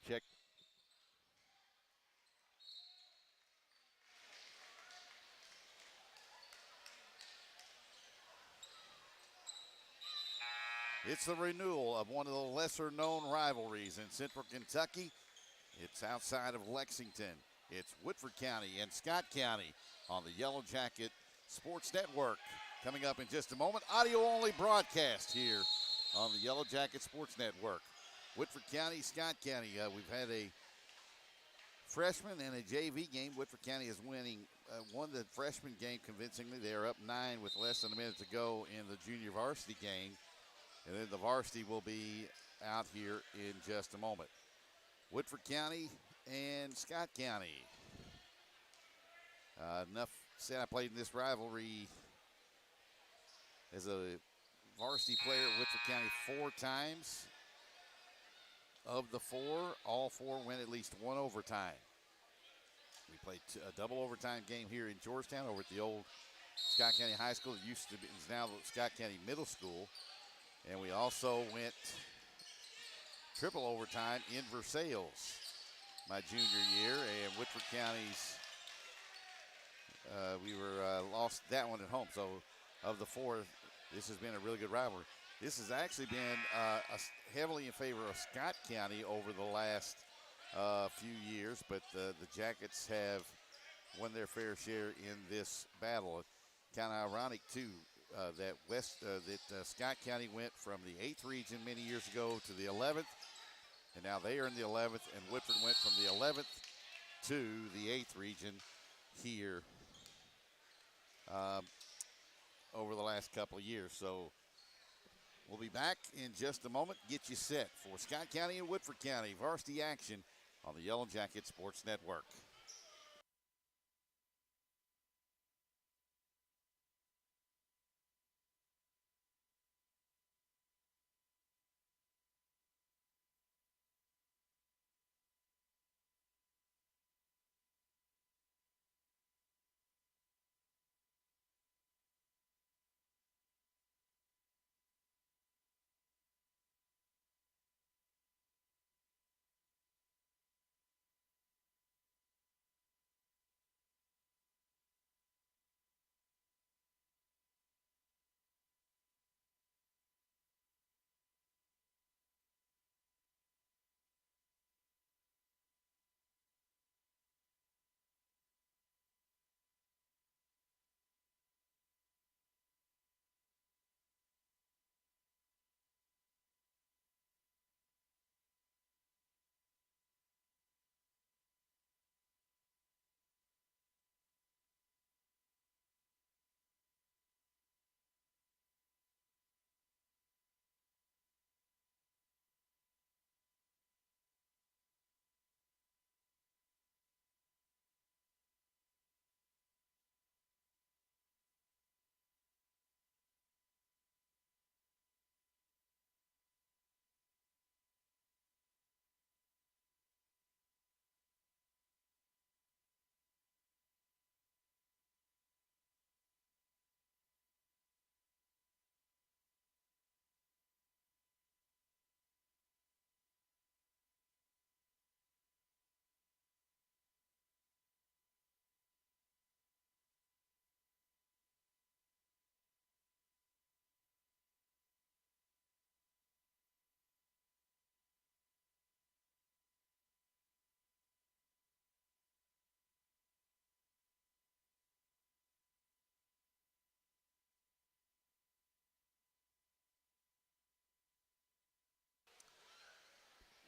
Check. It's the renewal of one of the lesser-known rivalries in Central Kentucky. It's outside of Lexington. It's Woodford County and Scott County on the Yellowjacket Sports Network. Coming up in just a moment, audio-only broadcast here on the Yellowjacket Sports Network. Woodford County, Scott County. We've had a freshman and a JV game. Woodford County is won the freshman game convincingly. They are up 9 with less than a minute to go in the junior varsity game. And then the varsity will be out here in just a moment. Woodford County and Scott County. Enough said. I played in this rivalry as a varsity player at Woodford County 4 times. Of the 4, all 4 went at least 1 overtime. We played a double overtime game here in Georgetown over at the old Scott County High School. It is now the Scott County Middle School. And we also went triple overtime in Versailles my junior year. And Woodford County's, we lost that one at home. So of the 4, this has been a really good rivalry. This has actually been heavily in favor of Scott County over the last few years, but the Jackets have won their fair share in this battle. Kind of ironic, too, that Scott County went from the 8th region many years ago to the 11th, and now they are in the 11th, and Woodford went from the 11th to the 8th region here over the last couple of years. So we'll be back in just a moment. Get you set for Scott County and Woodford County varsity action on the Yellowjacket Sports Network.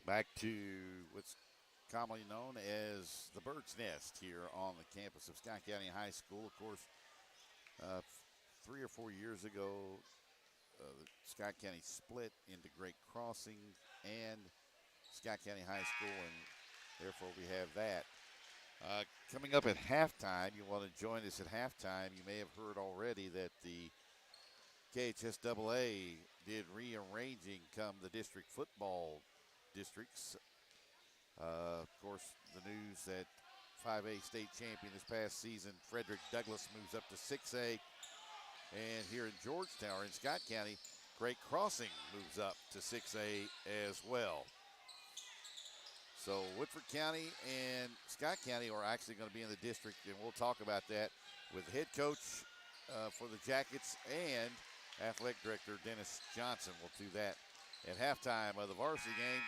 Back to what's commonly known as the Bird's Nest here on the campus of Scott County High School. Of course, 3 or 4 years ago, Scott County split into Great Crossing and Scott County High School, and therefore we have that. Coming up at halftime, you want to join us at halftime. You may have heard already that the KHSAA did rearranging come the district football districts. Of course, the news that 5A state champion this past season, Frederick Douglass, moves up to 6A. And here in Georgetown, or in Scott County, Great Crossing moves up to 6A as well. So Woodford County and Scott County are actually going to be in the district, and we'll talk about that with head coach for the Jackets and athletic director Dennis Johnson. We'll do that at halftime of the varsity game.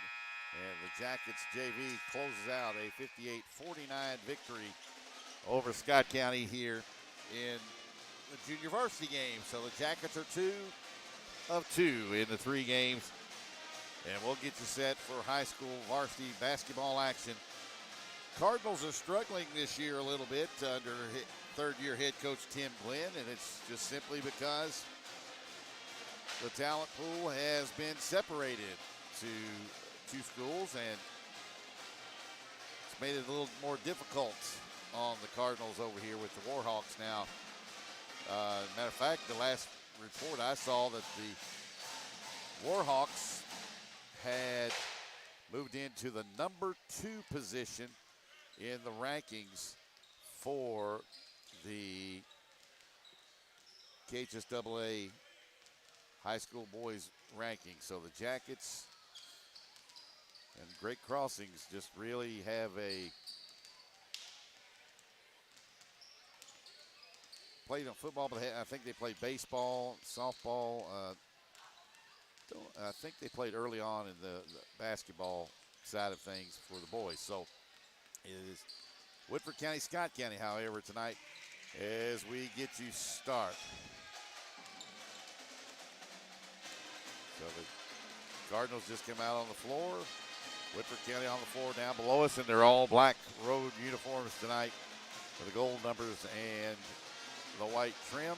And the Jackets JV closes out a 58-49 victory over Scott County here in the junior varsity game. So the Jackets are 2 of 2 in the 3 games. And we'll get you set for high school varsity basketball action. Cardinals are struggling this year a little bit under third-year head coach Tim Glenn, and it's just simply because the talent pool has been separated to 2 schools, and it's made it a little more difficult on the Cardinals over here with the Warhawks now. Matter of fact, the last report I saw that the Warhawks had moved into the number 2 position in the rankings for the KHSAA high school boys ranking. So the Jackets and Great Crossings just really have played on football, but I think they played baseball, softball. I think they played early on in the basketball side of things for the boys. So it is Woodford County, Scott County, however, tonight as we get you start. So the Cardinals just come out on the floor. Woodford County on the floor down below us, and they're all black road uniforms tonight with the gold numbers and the white trim.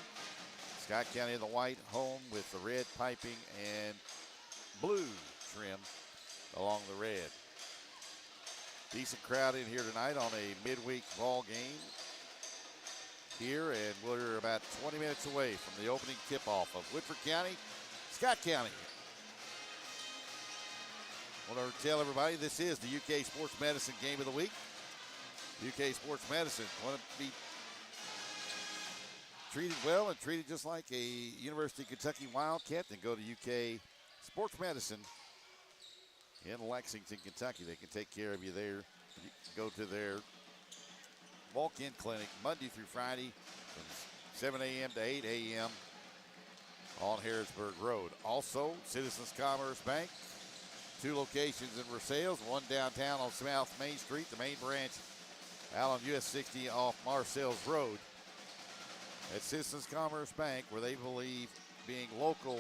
Scott County in the white home with the red piping and blue trim along the red. Decent crowd in here tonight on a midweek ball game here, and we're about 20 minutes away from the opening tip-off of Woodford County, Scott County. I want to tell everybody this is the UK Sports Medicine Game of the Week. UK Sports Medicine want to be treated well and treated just like a University of Kentucky Wildcat, then go to UK Sports Medicine in Lexington, Kentucky. They can take care of you there. You can go to their walk-in clinic Monday through Friday from 7 a.m. to 8 a.m. on Harrisburg Road. Also, Citizens Commerce Bank, 2 locations in Versailles, 1 downtown on South Main Street, the main branch out on US 60 off Marcel's Road. At Citizens Commerce Bank, where they believe being local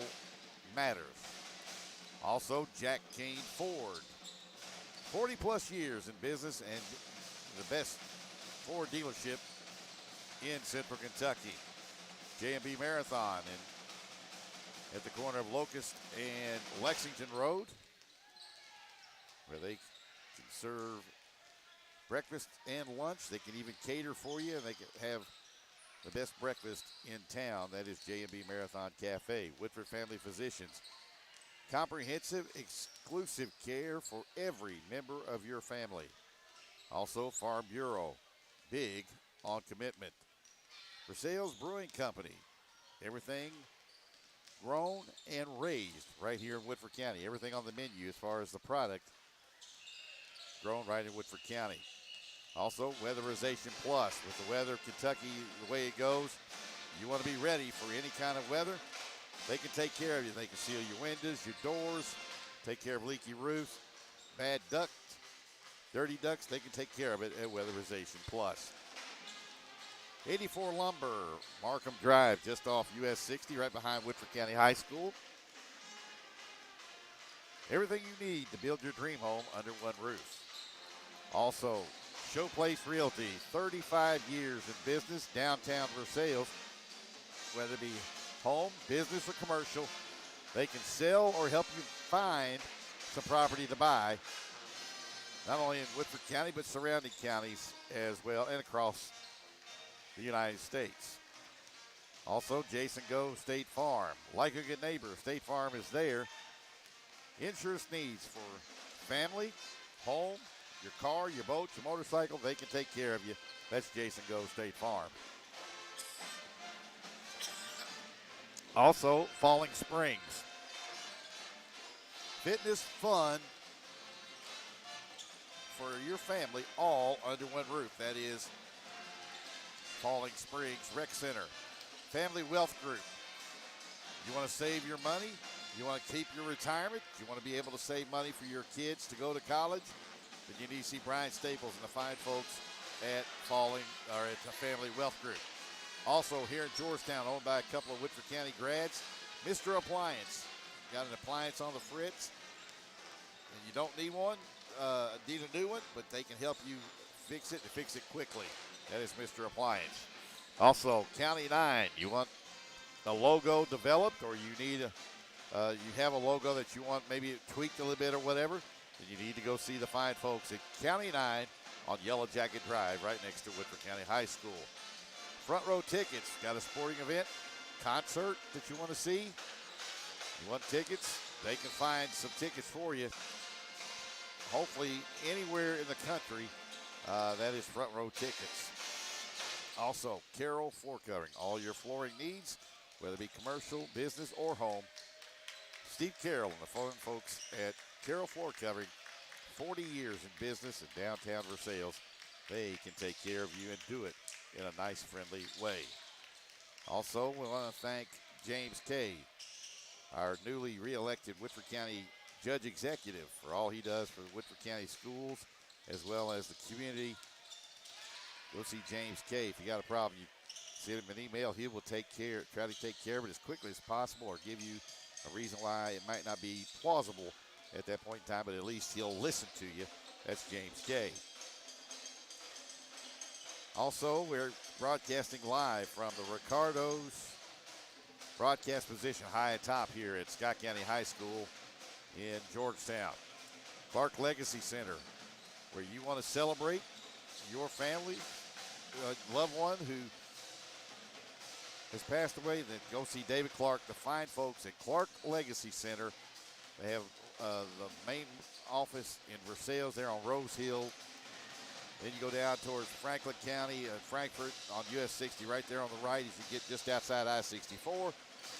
matters. Also, Jack Kane Ford, 40-plus years in business and the best Ford dealership in Central Kentucky. J&B Marathon and at the corner of Locust and Lexington Road, where they can serve breakfast and lunch. They can even cater for you, and they can have the best breakfast in town. That is J&B Marathon Cafe. Woodford Family Physicians. Comprehensive, exclusive care for every member of your family. Also, Farm Bureau. Big on commitment. Versailles Brewing Company. Everything grown and raised right here in Woodford County. Everything on the menu as far as the product grown right in Woodford County. Also, Weatherization Plus. With the weather, Kentucky, the way it goes, you want to be ready for any kind of weather. They can take care of you. They can seal your windows, your doors, take care of leaky roofs, bad ducts, dirty ducts. They can take care of it at Weatherization Plus. 84 Lumber, Markham Drive, just off US 60, right behind Woodford County High School. Everything you need to build your dream home under one roof. Also, Showplace Realty, 35 years in business, downtown Versailles. Whether it be home, business, or commercial, they can sell or help you find some property to buy, not only in Woodford County, but surrounding counties as well, and across the United States. Also, Jason Go State Farm. Like a good neighbor, State Farm is there. Insurance needs for family, home, your car, your boat, your motorcycle, they can take care of you. That's Jason Go State Farm. Also, Falling Springs. Fitness, fun for your family all under one roof. That is Falling Springs Rec Center. Family Wealth Group. You want to save your money? You want to keep your retirement? You want to be able to save money for your kids to go to college? Then you need to see Brian Staples and the fine folks at the Family Wealth Group. Also here in Georgetown, owned by a couple of Woodford County grads, Mr. Appliance. Got an appliance on the fritz, and you don't need one, need a new one, but they can help you fix it and fix it quickly. That is Mr. Appliance. Also, County 9, you want a logo developed, or you need you have a logo that you want maybe tweaked a little bit or whatever, then you need to go see the fine folks at County 9 on Yellowjacket Drive, right next to Woodford County High School. Front row tickets. Got a sporting event, concert that you want to see? You want tickets? They can find some tickets for you. Hopefully anywhere in the country, that is front row tickets. Also, Carroll Floor Covering. All your flooring needs, whether it be commercial, business, or home. Steve Carroll and the foreign folks at Carroll Floor Covering, 40 years in business in downtown Versailles. They can take care of you and do it in a nice, friendly way. Also, we want to thank James Kay, our newly re-elected Woodford County Judge Executive, for all he does for the Woodford County schools as well as the community. Go see James Kay. If you got a problem, you send him an email. He will try to take care of it as quickly as possible, or give you a reason why it might not be plausible at that point in time, but at least he'll listen to you. That's James Kay. Also, we're broadcasting live from the Ricardo's broadcast position high atop here at Scott County High School in Georgetown. Clark Legacy Center, where you want to celebrate your family, loved one who has passed away, then go see David Clark, the fine folks at Clark Legacy Center. They have the main office in Versailles there on Rose Hill. Then you go down towards Franklin County, Frankfort on US 60, right there on the right as you get just outside I-64.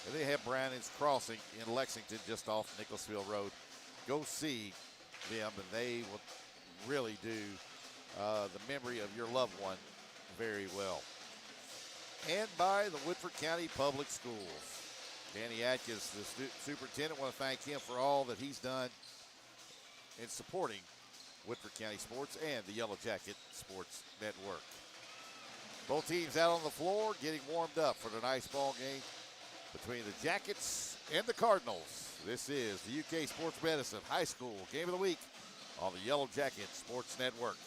And they have Brandon's Crossing in Lexington, just off Nicholasville Road. Go see them, and they will really do the memory of your loved one very well. And by the Woodford County Public Schools. Danny Atkins, the superintendent, want to thank him for all that he's done in supporting Woodford County sports and the Yellowjacket Sports Network. Both teams out on the floor getting warmed up for tonight's ball game between the Jackets and the Cardinals. This is the UK Sports Medicine High School Game of the Week on the Yellowjacket Sports Network.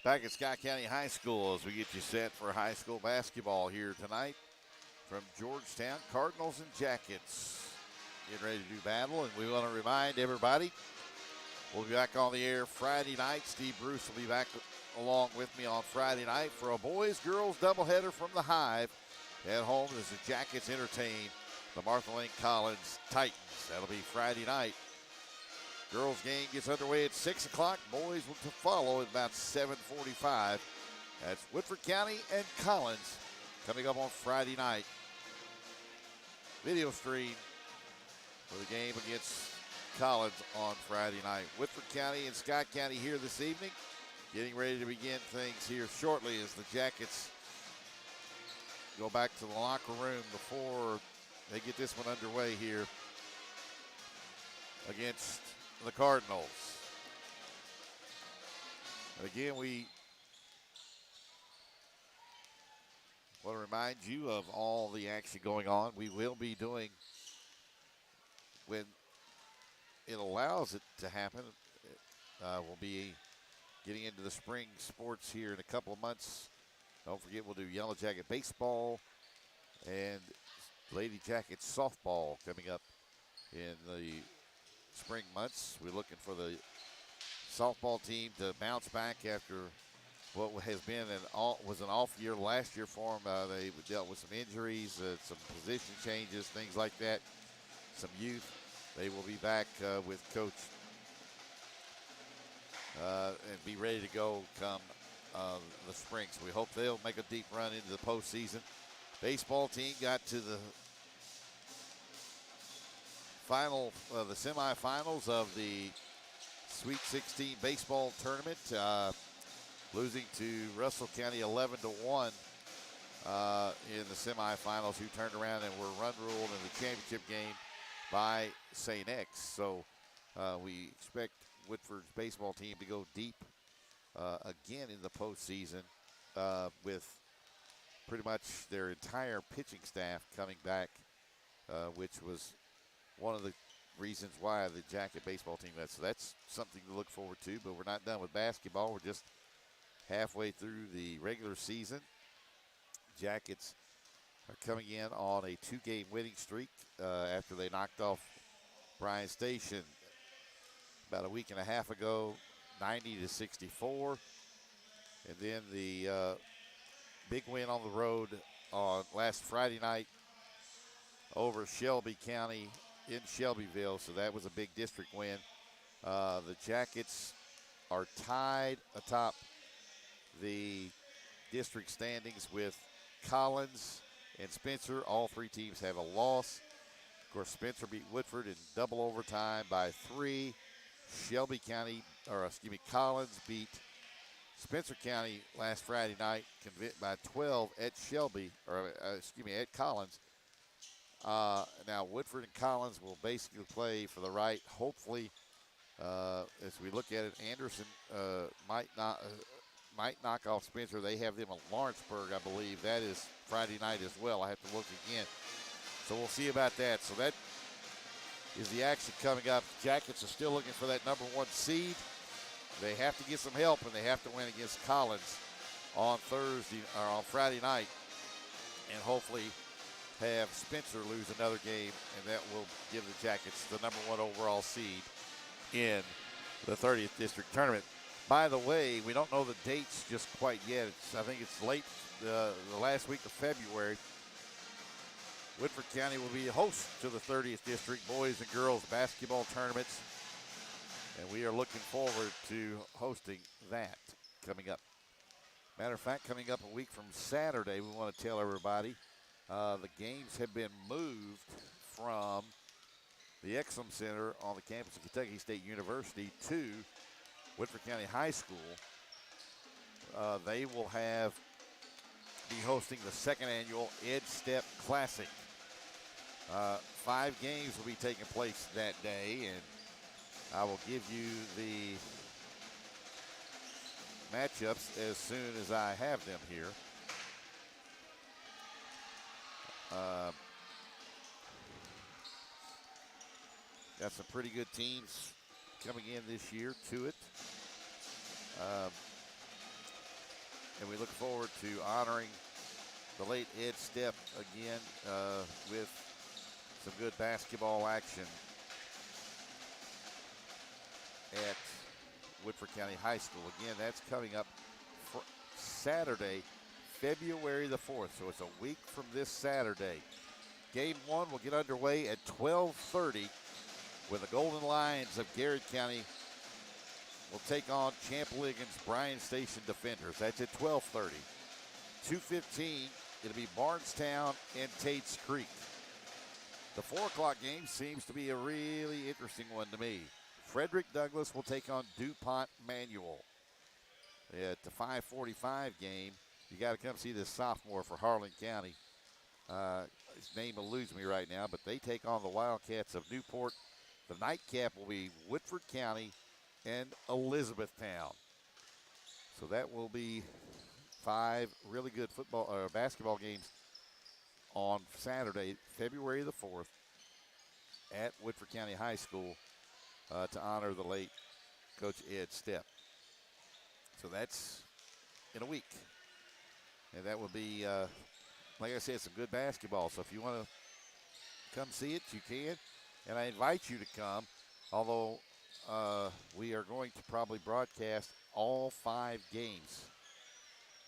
Back at Scott County High School as we get you set for high school basketball here tonight from Georgetown. Cardinals and Jackets getting ready to do battle, and we want to remind everybody we'll be back on the air Friday night. Steve Bruce will be back along with me on Friday night for a boys-girls doubleheader from the Hive at home as the Jackets entertain the Martha Lane Collins Titans. That'll be Friday night. Girls game gets underway at 6 o'clock. Boys will follow at about 7:45. That's Woodford County and Collins coming up on Friday night. Video stream for the game against Collins on Friday night. Woodford County and Scott County here this evening. Getting ready to begin things here shortly as the Jackets go back to the locker room before they get this one underway here against the Cardinals. And again, we want to remind you of all the action going on. We will be doing, when it allows it to happen, we'll be getting into the spring sports here in a couple of months. Don't forget, we'll do Yellow Jacket baseball and Lady Jacket softball coming up in the spring months. We're looking for the softball team to bounce back after what has been an off year last year for them. They dealt with some injuries, some position changes, things like that, some youth. They will be back with Coach and be ready to go come the spring. So we hope they'll make a deep run into the postseason. Baseball team got to the the semifinals of the Sweet 16 baseball tournament, losing to Russell County 11-1 in the semifinals, who turned around and were run ruled in the championship game by St. X. So we expect Woodford's baseball team to go deep again in the postseason with pretty much their entire pitching staff coming back, which was one of the reasons why the Jacket baseball team left. So that's something to look forward to, but we're not done with basketball. We're just halfway through the regular season. Jackets are coming in on a 2-game winning streak after they knocked off Bryan Station about a week and a half ago, 90-64. And then the big win on the road on last Friday night over Shelby County in Shelbyville, so that was a big district win. The Jackets are tied atop the district standings with Collins and Spencer. All three teams have a loss. Of course, Spencer beat Woodford in double overtime by 3. Collins beat Spencer County last Friday night by 12 at at Collins. Now Woodford and Collins will basically play for the right. Hopefully, as we look at it, Anderson might knock off Spencer. They have them at Lawrenceburg, I believe. That is Friday night as well. I have to look again. So we'll see about that. So that is the action coming up. Jackets are still looking for that number 1 seed. They have to get some help, and they have to win against Collins on Friday night, and hopefully have Spencer lose another game, and that will give the Jackets the number 1 overall seed in the 30th District Tournament. By the way, we don't know the dates just quite yet. I think it's late the last week of February. Woodford County will be host to the 30th District Boys and Girls Basketball Tournaments, and we are looking forward to hosting that coming up. Matter of fact, coming up a week from Saturday, we want to tell everybody the games have been moved from the Exum Center on the campus of Kentucky State University to Woodford County High School. They will be hosting the 2nd annual Ed Step Classic. 5 games will be taking place that day, and I will give you the matchups as soon as I have them here. Got some pretty good teams coming in this year to it. And we look forward to honoring the late Ed Stepp again with some good basketball action at Woodford County High School. Again, that's coming up Saturday, February the 4th. So it's a week from this Saturday. Game 1 will get underway at 12:30 when the Golden Lions of Garrett County will take on Champ Ligon's Bryan Station Defenders. That's at 12:30. 2:15, it'll be Barnestown and Tates Creek. The 4 o'clock game seems to be a really interesting one to me. Frederick Douglass will take on DuPont Manual. At the 5:45 game, you got to come see this sophomore for Harlan County. His name eludes me right now, but they take on the Wildcats of Newport. The nightcap will be Woodford County and Elizabethtown. So that will be 5 really good basketball games on Saturday, February the 4th at Woodford County High School to honor the late Coach Ed Stepp. So that's in a week. And that will be, like I said, some good basketball. So if you want to come see it, you can. And I invite you to come, although we are going to probably broadcast all 5 games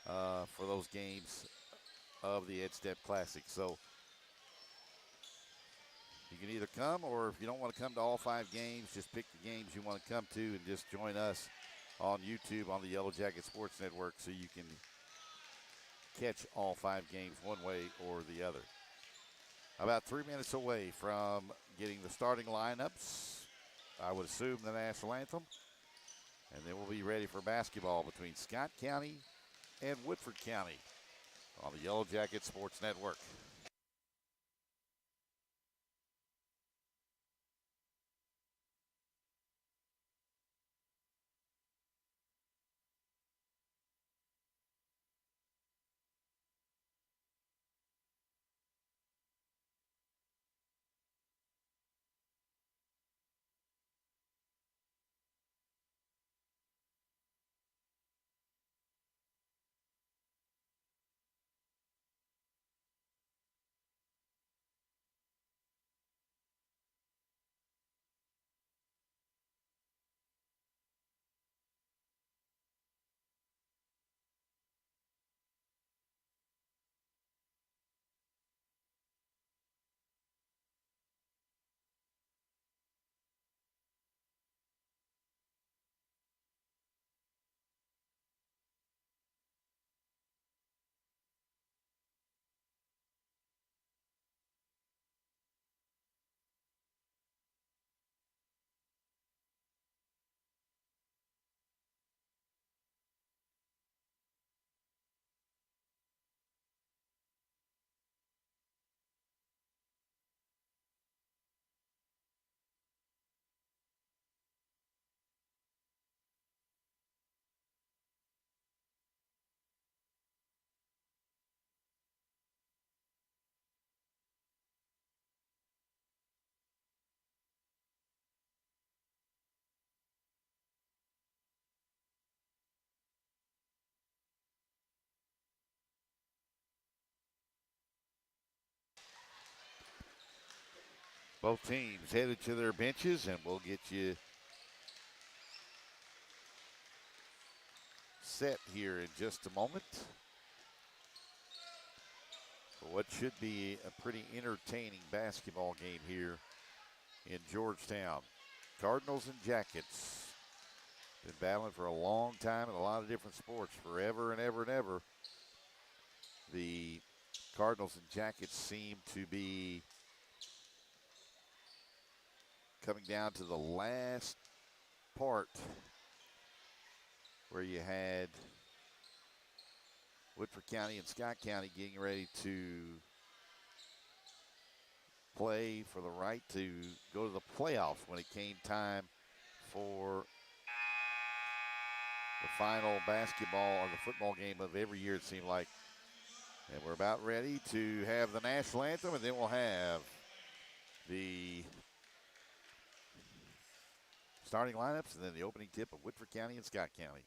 for those games of the Ed Stepp Classic. So you can either come, or if you don't want to come to all 5 games, just pick the games you want to come to and just join us on YouTube on the Yellowjacket Sports Network so you can catch all 5 games one way or the other. About 3 minutes away from getting the starting lineups, I would assume the national anthem, and then we'll be ready for basketball between Scott County and Woodford County on the Yellowjacket Sports Network. Both teams headed to their benches, and we'll get you set here in just a moment for what should be a pretty entertaining basketball game here in Georgetown. Cardinals and Jackets. Been battling for a long time in a lot of different sports, forever and ever and ever. The Cardinals and Jackets seem to be coming down to the last part where you had Woodford County and Scott County getting ready to play for the right to go to the playoffs when it came time for the final basketball or the football game of every year, it seemed like. And we're about ready to have the national anthem, and then we'll have the starting lineups and then the opening tip of Woodford County and Scott County.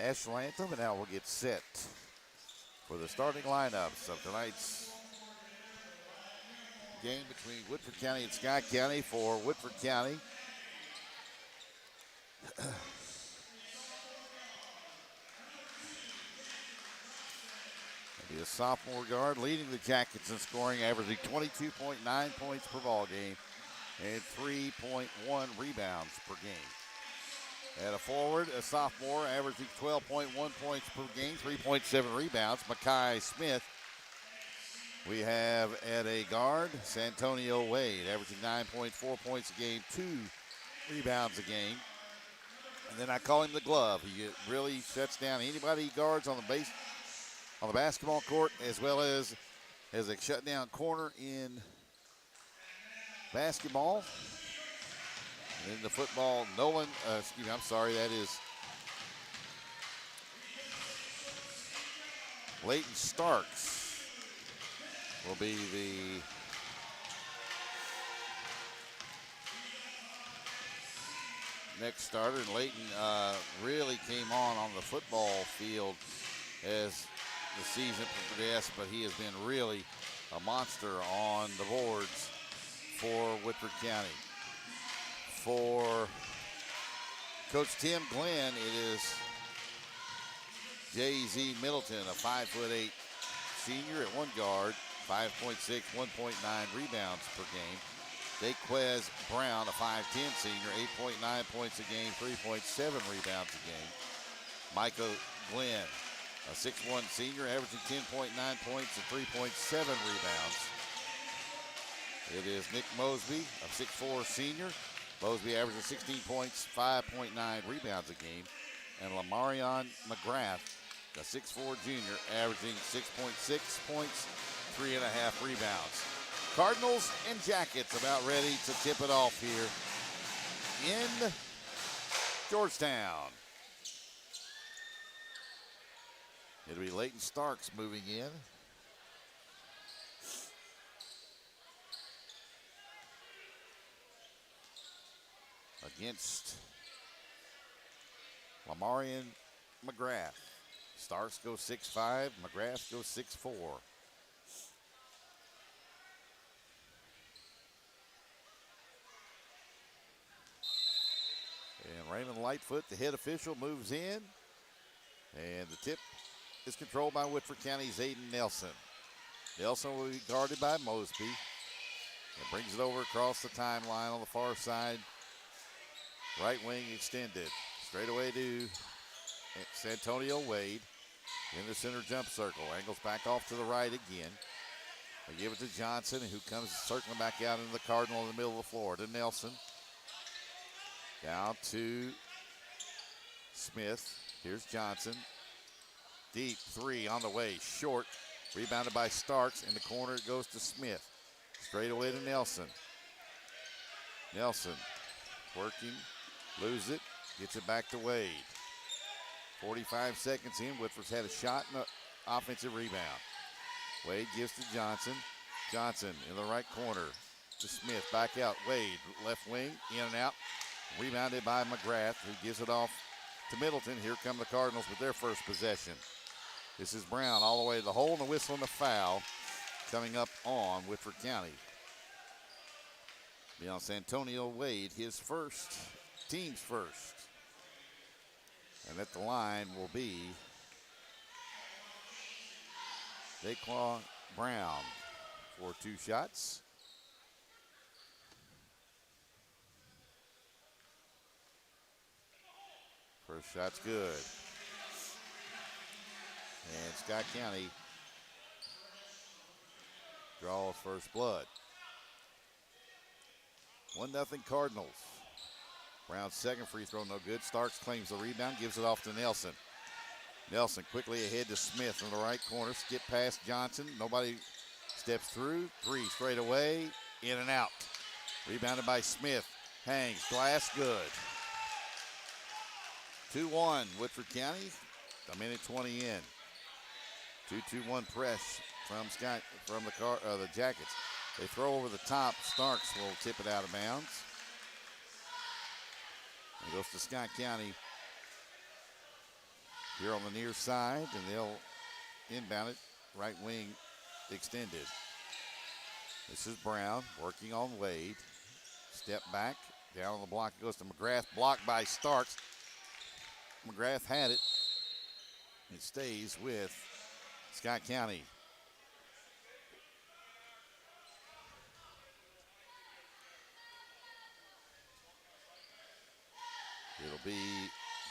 national anthem, and now we'll get set for the starting lineups of tonight's game between Woodford County and Scott County. For Woodford County, be a sophomore guard leading the Jackets in scoring, averaging 22.9 points per ball game and 3.1 rebounds per game. At a forward, a sophomore, averaging 12.1 points per game, 3.7 rebounds, Makai Smith. We have at a guard, Santonio Wade, averaging 9.4 points a game, 2 rebounds a game. And then I call him the glove. He really shuts down anybody he guards on the basketball court, as well as a shutdown corner in basketball. And in the football, that is Leighton Starks will be the next starter. And Leighton really came on the football field as the season progressed, but he has been really a monster on the boards for Woodford County. For Coach Tim Glenn, it is J.Z. Middleton, a 5'8" senior at one guard, 5.6, 1.9 rebounds per game. Daquez Brown, a 5'10" senior, 8.9 points a game, 3.7 rebounds a game. Micah Glenn, a 6'1" senior, averaging 10.9 points and 3.7 rebounds. It is Nick Mosby, a 6'4" senior. Mosby averages 16 points, 5.9 rebounds a game. And Lamarion McGrath, a 6'4" junior, averaging 6.6 points, 3.5 rebounds. Cardinals and Jackets about ready to tip it off here in Georgetown. It'll be Leighton Starks moving in. Against Lamarion McGrath. Starks goes 6'5", McGrath goes 6'4". And Raymond Lightfoot, the head official, moves in. And the tip is controlled by Woodford County's Aiden Nelson. Nelson will be guarded by Mosby. And brings it over across the timeline on the far side. Right wing extended. Straight away to Santonio Wade. In the center jump circle. Angles back off to the right again. They give it to Johnson, who comes circling back out into the Cardinal in the middle of the floor. To Nelson. Down to Smith. Here's Johnson. Deep three on the way. Short. Rebounded by Starks. In the corner it goes to Smith. Straight away to Nelson. Nelson working. Loses it. Gets it back to Wade. 45 seconds in. Woodford's had a shot and an offensive rebound. Wade gives to Johnson. Johnson in the right corner to Smith. Back out. Wade, left wing, in and out. Rebounded by McGrath, who gives it off to Middleton. Here come the Cardinals with their first possession. This is Brown all the way to the hole, and the whistle and the foul coming up on Woodford County. Beyond Santonio Wade, his first, team's first. And at the line will be Daquan Brown for 2 shots. First shot's good. And Scott County draws first blood. 1-0 Cardinals. Brown's second free throw, no good. Starks claims the rebound, gives it off to Nelson. Nelson quickly ahead to Smith in the right corner. Skip past Johnson. Nobody steps through. 3 straight away. In and out. Rebounded by Smith. Hangs. Glass good. 2-1 Woodford County. A minute 20 in. 2-2-1 press from the Jackets. They throw over the top. Starks will tip it out of bounds. It goes to Scott County. here on the near side, and they'll inbound it, right wing extended. This is Brown working on Wade. Step back, down on the block, it goes to McGrath, blocked by Starks. McGrath had it. It stays with Scott County. It'll be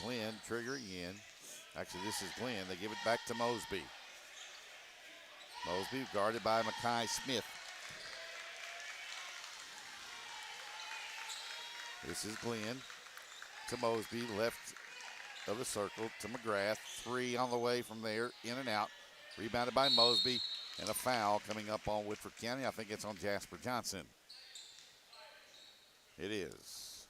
Glenn triggering in. Actually, this is Glenn. They give it back to Mosby. Mosby guarded by Makai Smith. This is Glenn to Mosby, left of the circle to McGrath. 3 on the way from there, in and out. Rebounded by Mosby, and a foul coming up on Woodford County. I think it's on Jasper Johnson. It is.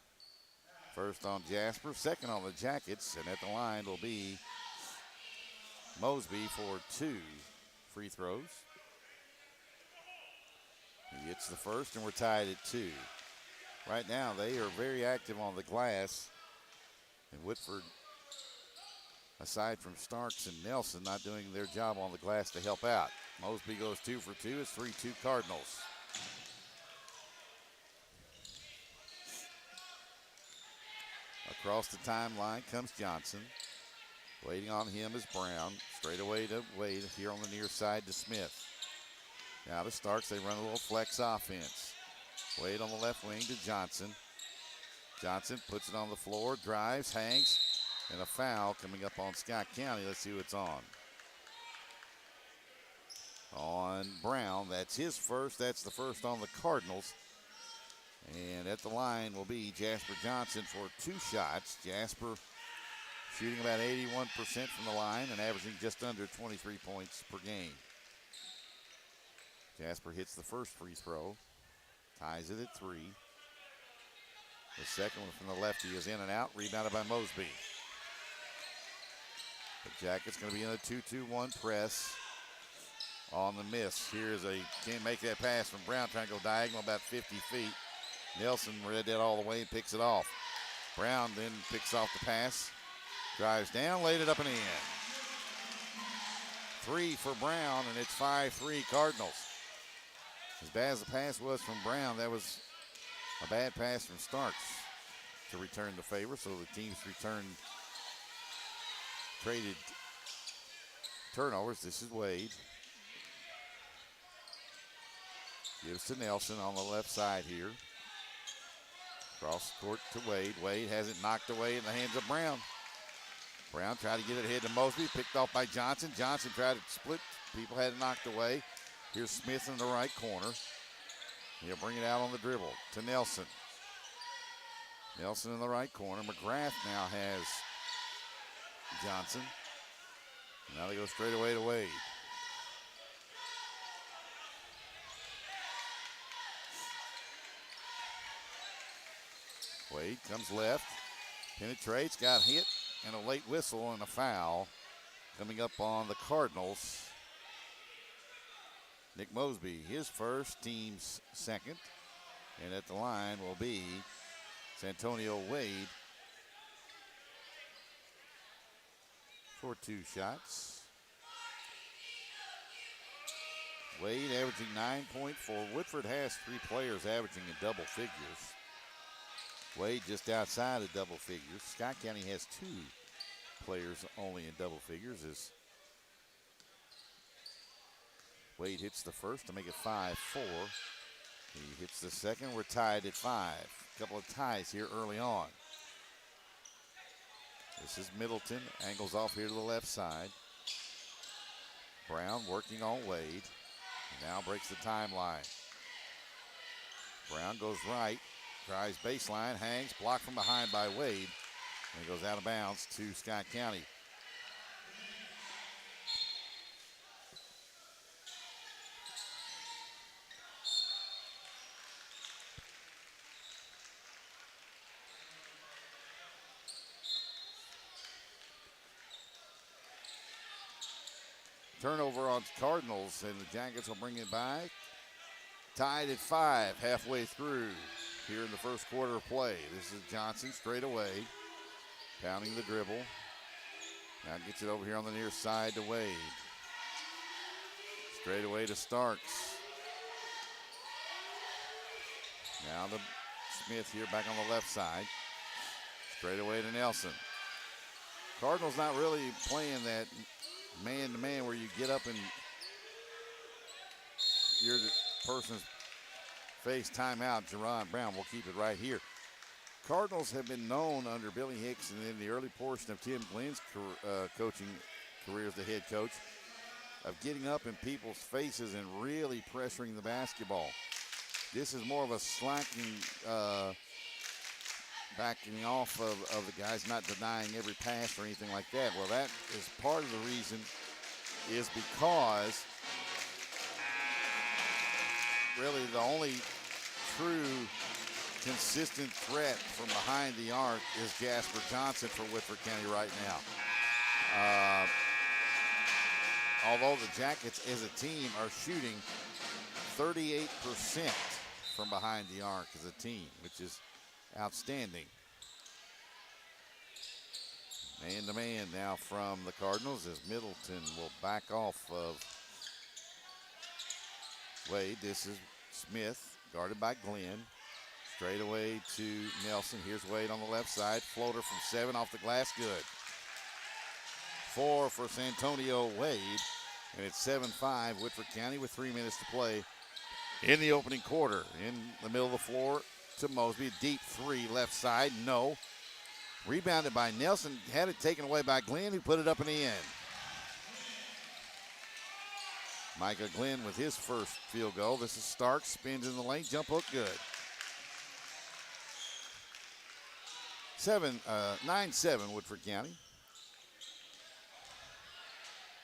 First on Jasper, second on the Jackets, and at the line will be Mosby for 2 free throws. He gets the first, and we're tied at 2. Right now, they are very active on the glass, and Woodford, aside from Starks and Nelson, not doing their job on the glass to help out. Mosby goes 2 for 2. It's 3-2 Cardinals. Across the timeline comes Johnson. Waiting on him is Brown. Straight away to Wade here on the near side to Smith. Now to Starks. They run a little flex offense. Wade on the left wing to Johnson. Johnson puts it on the floor, drives, hangs, and a foul coming up on Scott County. Let's see who it's on. On Brown. That's his first. That's the first on the Cardinals. And at the line will be Jasper Johnson for 2 shots. Jasper shooting about 81% from the line and averaging just under 23 points per game. Jasper hits the first free throw, ties it at 3. The second one from the lefty is in and out, rebounded by Mosby. The Jackets going to be in a 2-2-1 press on the miss. Here's can't make that pass from Brown, trying to go diagonal about 50 feet. Nelson read that all the way and picks it off. Brown then picks off the pass, drives down, laid it up and in. 3 for Brown, and it's 5-3 Cardinals. As bad as the pass was from Brown, that was a bad pass from Starks to return the favor, so the teams traded turnovers. This is Wade. Gives to Nelson on the left side here. Cross the court to Wade. Wade has it knocked away in the hands of Brown. Brown tried to get it ahead to Mosby, picked off by Johnson. Johnson tried to split. People had it knocked away. Here's Smith in the right corner. He'll bring it out on the dribble to Nelson. Nelson in the right corner. McGrath now has Johnson. Now they go straight away to Wade. Wade comes left, penetrates, got hit, and a late whistle and a foul coming up on the Cardinals. Nick Mosby, his first, team's second. And at the line will be Santonio Wade for 2 shots. Wade averaging 9.4. Woodford has 3 players averaging in double figures. Wade just outside of double figures. Scott County has 2 players only in double figures as Wade hits the first to make it 5-4. He hits the second. We're tied at 5. A couple of ties here early on. This is Middleton. Angles off here to the left side. Brown working on Wade. Now breaks the timeline. Brown goes right. Drives baseline, hangs, blocked from behind by Wade. And it goes out of bounds to Scott County. Turnover on Cardinals, and the Jackets will bring it back. Tied at 5 halfway through here in the first quarter of play. This is Johnson straight away, pounding the dribble. Now gets it over here on the near side to Wade. Straight away to Starks. Now to Smith here back on the left side. Straight away to Nelson. Cardinals not really playing that man-to-man where you get up and your person's face timeout. Jerron Brown will keep it right here. Cardinals have been known under Billy Hicks and in the early portion of Tim Glenn's coaching career as the head coach of getting up in people's faces and really pressuring the basketball. This is more of a slacking, backing off of the guys, not denying every pass or anything like that. Well, that is part of the reason is because really the only true consistent threat from behind the arc is Jasper Johnson for Woodford County right now. Although the Jackets as a team are shooting 38% from behind the arc as a team, which is outstanding. Man-to-man now from the Cardinals as Middleton will back off of Wade. This is Smith, guarded by Glenn. Straight away to Nelson. Here's Wade on the left side. Floater from 7 off the glass, good. 4 for Santonio Wade, and it's 7-5 Woodford County with 3 minutes to play in the opening quarter. In the middle of the floor to Mosby. Deep 3 left side, no. Rebounded by Nelson, had it taken away by Glenn, who put it up in the end. Micah Glenn with his first field goal. This is Starks, spins in the lane, jump hook, good. 9-7 Woodford County.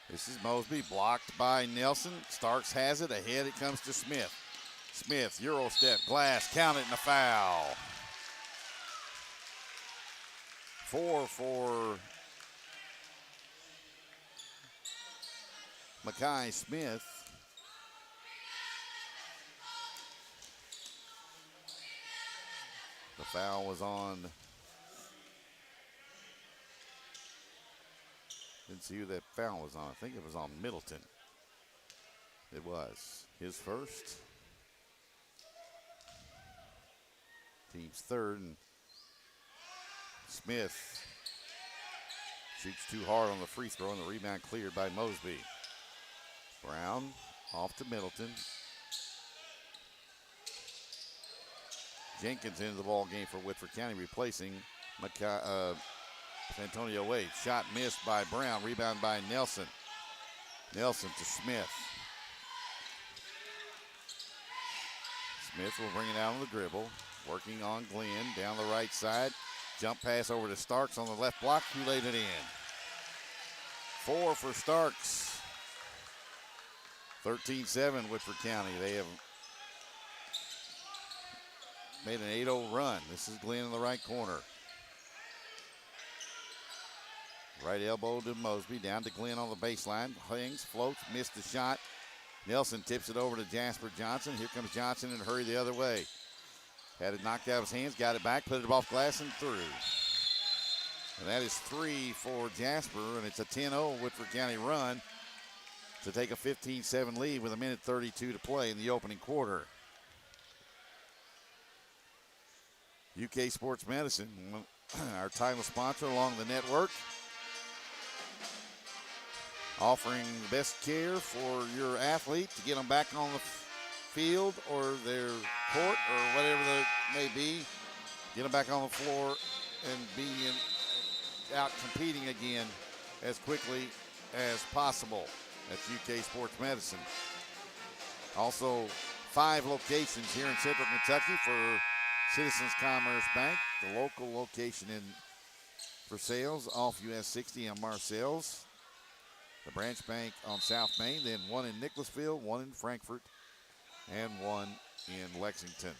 This is Mosby, blocked by Nelson. Starks has it, ahead it comes to Smith. Smith, Euro step, glass, count it, and a foul. 4 for Mackay Smith. The foul was on, didn't see who that foul was on. I think it was on Middleton. It was his first. Team's third, and Smith shoots too hard on the free throw, and the rebound cleared by Mosby. Brown off to Middleton. Jenkins into the ball game for Woodford County, replacing Antonio Wade. Shot missed by Brown, rebound by Nelson. Nelson to Smith. Smith will bring it out on the dribble. Working on Glenn down the right side. Jump pass over to Starks on the left block, who laid it in. 4 for Starks. 13-7 Woodford County. They have made an 8-0 run. This is Glenn in the right corner. Right elbow to Mosby, down to Glenn on the baseline. Hangs, floats, missed the shot. Nelson tips it over to Jasper Johnson. Here comes Johnson in a hurry the other way. Had it knocked out of his hands, got it back, put it off glass and through. And that is 3 for Jasper, and it's a 10-0 Woodford County run to take a 15-7 lead with 1:32 to play in the opening quarter. UK Sports Medicine, our title sponsor along the network, offering the best care for your athlete to get them back on the field or their court or whatever that may be, get them back on the floor and be out competing again as quickly as possible. That's UK Sports Medicine. Also, 5 locations here in Central Kentucky for Citizens Commerce Bank, the local location in Versailles off US 60 on Marcel's. The branch bank on South Main, then 1 in Nicholasville, 1 in Frankfort, and 1 in Lexington.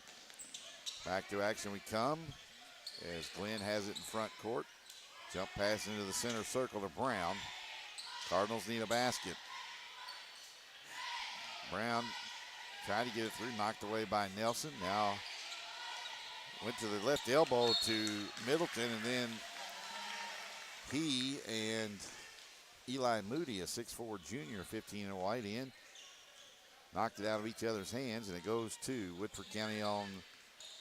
Back to action we come as Glenn has it in front court. Jump pass into the center circle to Brown. Cardinals need a basket. Brown tried to get it through, knocked away by Nelson. Now went to the left elbow to Middleton, and then he and Eli Moody, a 6'4 junior, 15 and white in. Knocked it out of each other's hands, and it goes to Woodford County on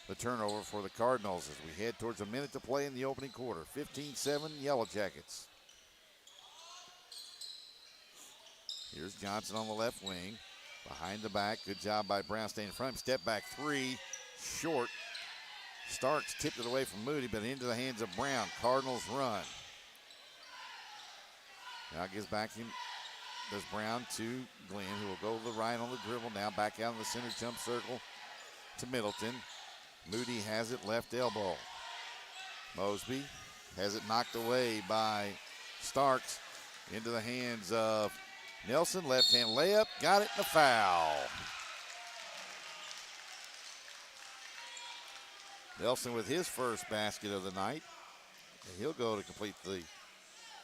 the turnover for the Cardinals as we head towards a minute to play in the opening quarter. 15-7, Yellowjackets. Here's Johnson on the left wing. Behind the back, good job by Brown staying in front. Step back three, short. Starks tipped it away from Moody, but into the hands of Brown. Cardinals run. Now gives back him. There's Brown to Glenn, who will go to the right on the dribble. Now back out in the center jump circle to Middleton. Moody has it left elbow. Mosby has it knocked away by Starks into the hands of Nelson. Left-hand layup, got it, and a foul. Nelson with his first basket of the night. And he'll go to complete the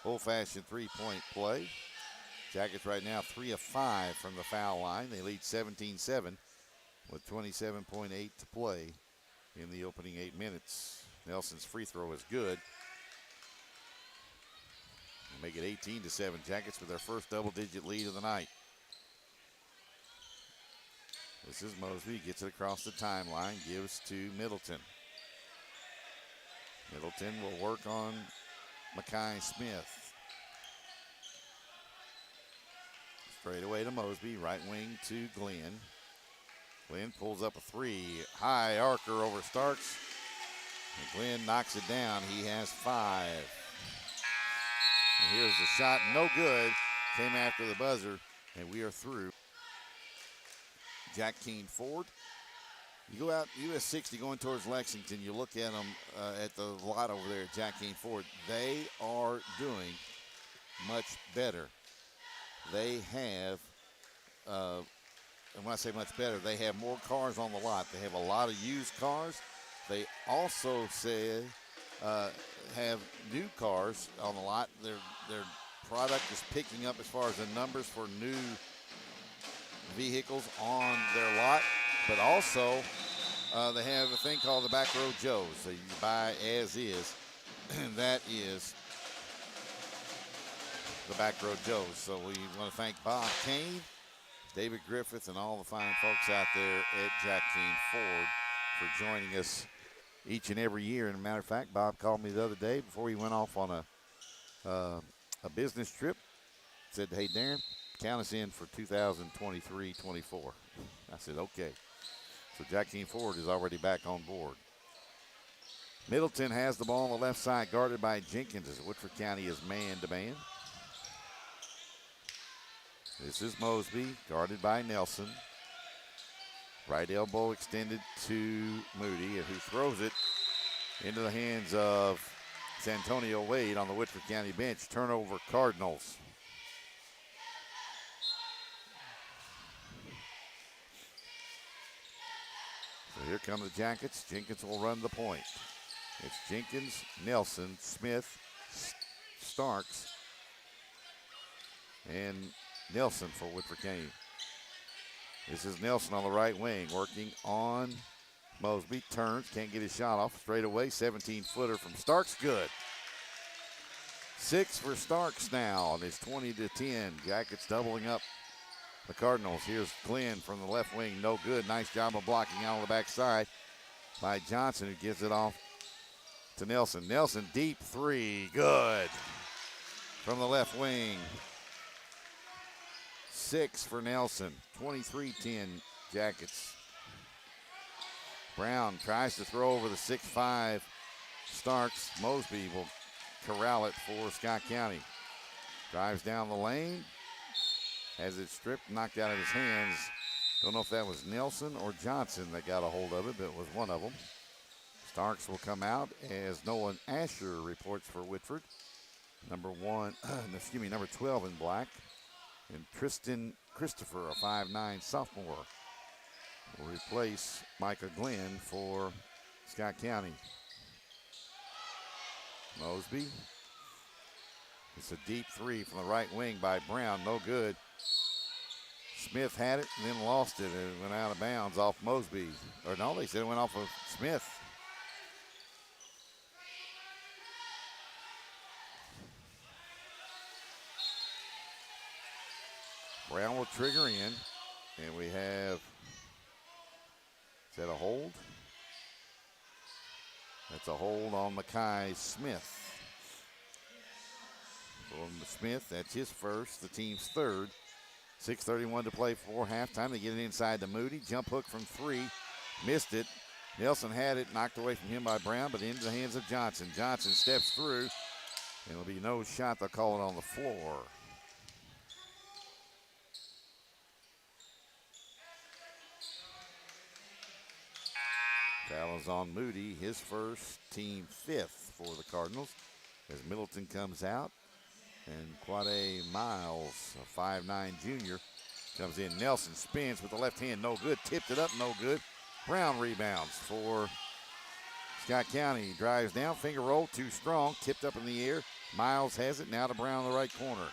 old-fashioned three-point play. Jackets right now 3 of 5 from the foul line. They lead 17-7 with 27.8 to play in the opening 8 minutes. Nelson's free throw is good. Make it 18-7. Jackets with their first double-digit lead of the night. This is Mosby. Gets it across the timeline. Gives to Middleton. Middleton will work on Makai Smith. Straight away to Mosby. Right wing to Glenn. Glenn pulls up a three. High arcer over Starks. And Glenn knocks it down. He has 5. And here's the shot. No good. Came after the buzzer. And we are through. Jack Keane Ford. You go out US 60 going towards Lexington. You look at them at the lot over there at Jack Keane Ford. They are doing much better. They have, and when I say much better, they have more cars on the lot. They have a lot of used cars. They also have new cars on the lot. Their product is picking up as far as the numbers for new vehicles on their lot, but also they have a thing called the Back Road Joe's. So you buy as is, and that is the Back Road Joe's. So we want to thank Bob Kane, David Griffith, and all the fine folks out there at Jack Keane Ford for joining us each and every year. And a matter of fact, Bob called me the other day before he went off on a business trip. Said, "Hey, Darren, count us in for 2023-24. I said, okay. So Jack Keane Ford is already back on board. Middleton has the ball on the left side, guarded by Jenkins as Woodford County is man-to-man. This is Mosby, guarded by Nelson. Right elbow extended to Moody, who throws it into the hands of Santonio Wade on the Woodford County bench. Turnover, Cardinals. So here come the Jackets. Jenkins will run the point. It's Jenkins, Nelson, Smith, Starks, and Nelson for Woodford County. This is Nelson on the right wing, working on Mosby. Turns, can't get his shot off. Straight away, 17-footer from Starks, good. 6 for Starks now, and it's 20-10. Jackets doubling up the Cardinals. Here's Glenn from the left wing, no good. Nice job of blocking out on the backside by Johnson, who gives it off to Nelson. Nelson, deep three, good. From the left wing. 6 for Nelson, 23-10 Jackets. Brown tries to throw over the 6'5 Starks. Mosby will corral it for Scott County. Drives down the lane, has it stripped, knocked out of his hands. Don't know if that was Nelson or Johnson that got a hold of it, but it was one of them. Starks will come out as Nolan Asher reports for Woodford. Number 12 in black. And Tristan Christopher, a 5'9 sophomore, will replace Micah Glenn for Scott County. Mosby. It's a deep three from the right wing by Brown, no good. Smith had it and then lost it, and it went out of bounds off Mosby. Or no, they said it went off of Smith. Brown will trigger in. And we have, is that a hold? That's a hold on Mackay Smith. Smith, that's his first, the team's third. 6:31 to play for halftime. They get it inside to Moody. Jump hook from 3. Missed it. Nelson had it, knocked away from him by Brown, but into the hands of Johnson. Johnson steps through. And it'll be no shot. They'll call it on the floor. Foul is on Moody, his first, team 5th for the Cardinals. As Middleton comes out. And Quade Miles, a 5'9" junior, comes in. Nelson spins with the left hand, no good. Tipped it up, no good. Brown rebounds for Scott County. Drives down, finger roll, too strong. Tipped up in the air. Miles has it, now to Brown in the right corner.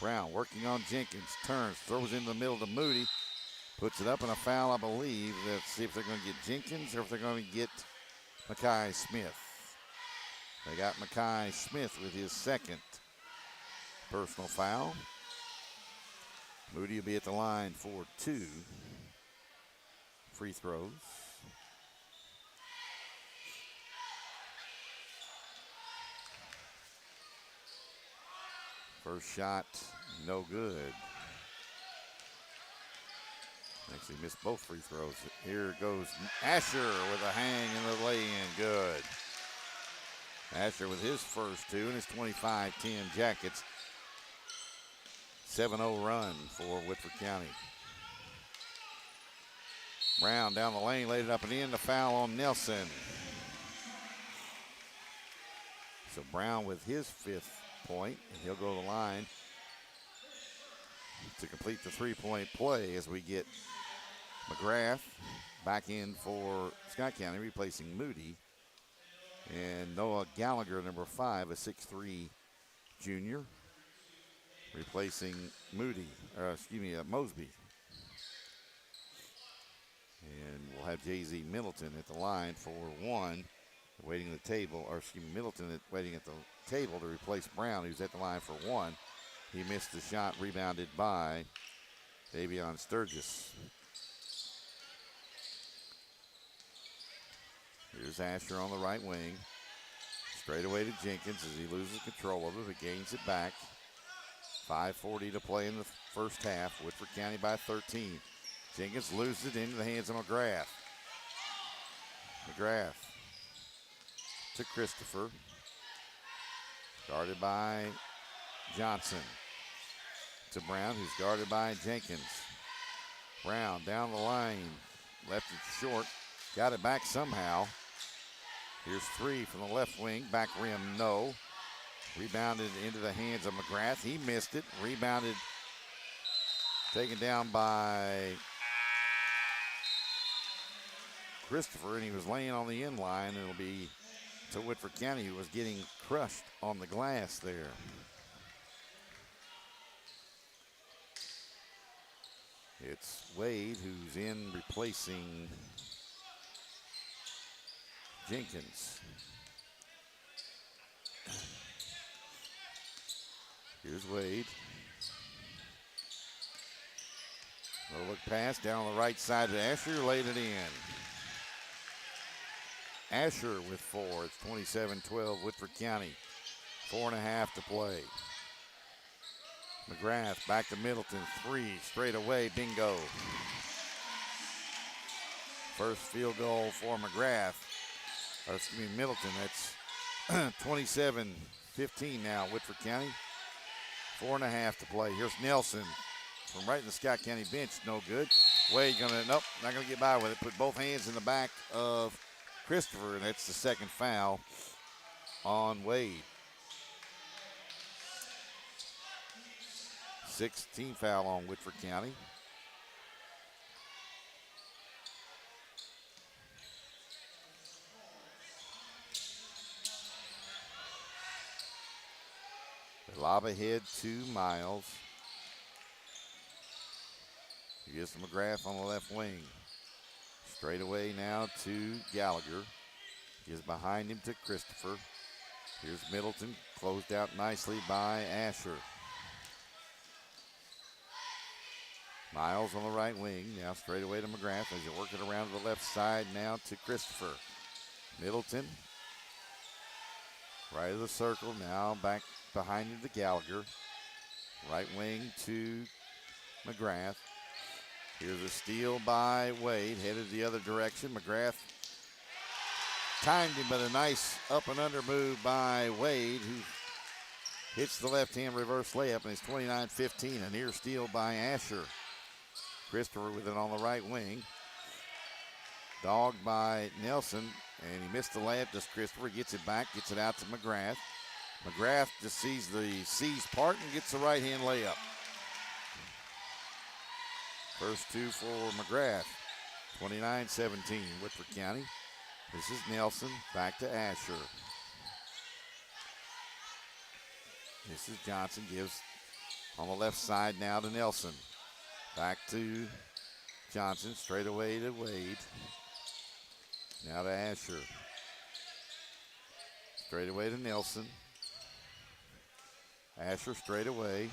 Brown working on Jenkins, turns, throws into the middle to Moody. Puts it up in a foul, I believe. Let's see if they're going to get Jenkins or if they're going to get Mackay Smith. They got Mackay Smith with his second personal foul. Moody will be at the line for 2 free throws. First shot, no good. Actually missed both free throws. Here goes Asher with a hang and the lay-in, good. Asher with his first 2 and his 25-10 Jackets. 7-0 run for Woodford County. Brown down the lane, laid it up and in. The foul on Nelson. So Brown with his 5th point, and he'll go to the line to complete the 3-point play as we get McGrath back in for Scott County, replacing Moody. And Noah Gallagher, number 5, a 6'3" junior, replacing Mosby. And we'll have J.Z. Middleton at the line for 1, waiting at the table, Middleton waiting at the table to replace Brown, who's at the line for 1. He missed the shot, rebounded by Davion Sturgis. Here's Asher on the right wing. Straight away to Jenkins as he loses control of it, but gains it back. 5:40 to play in the first half. Woodford County by 13. Jenkins loses it into the hands of McGrath. McGrath to Christopher. Guarded by Johnson. To Brown, who's guarded by Jenkins. Brown down the line. Left it short. Got it back somehow. Here's 3 from the left wing. Back rim, no. Rebounded into the hands of McGrath. He missed it. Rebounded. Taken down by Christopher, and he was laying on the end line. It'll be to Woodford County, who was getting crushed on the glass there. It's Wade who's in replacing Jenkins. Here's Wade. No look pass down the right side to Asher, laid it in. Asher with 4. It's 27-12 Woodford County. 4.5 to play. McGrath back to Middleton. 3 straight away. Bingo. First field goal for McGrath. Middleton. That's 27-15 now, Woodford County. 4.5 to play. Here's Nelson from right in the Scott County bench. No good. Wade nope, not gonna get by with it. Put both hands in the back of Christopher, and that's the second foul on Wade. 16 foul on Woodford County. Lob ahead to Miles. He gets to McGrath on the left wing. Straight away now to Gallagher. Gives behind him to Christopher. Here's Middleton, closed out nicely by Asher. Miles on the right wing. Now straight away to McGrath as you work it around to the left side now to Christopher. Middleton. Right of the circle. Now back behind him to Gallagher. Right wing to McGrath. Here's a steal by Wade. Headed the other direction. McGrath timed him, but a nice up and under move by Wade, who hits the left-hand reverse layup, and it's 29-15. A near steal by Asher. Christopher with it on the right wing. Dogged by Nelson, and he missed the layup. Just Christopher gets it back, gets it out to McGrath. McGrath just sees the C's part and gets the right-hand layup. First two for McGrath. 29-17, Woodford County. This is Nelson, back to Asher. This is Johnson, gives on the left side now to Nelson. Back to Johnson, straight away to Wade. Now to Asher. Straight away to Nelson. Asher straight away.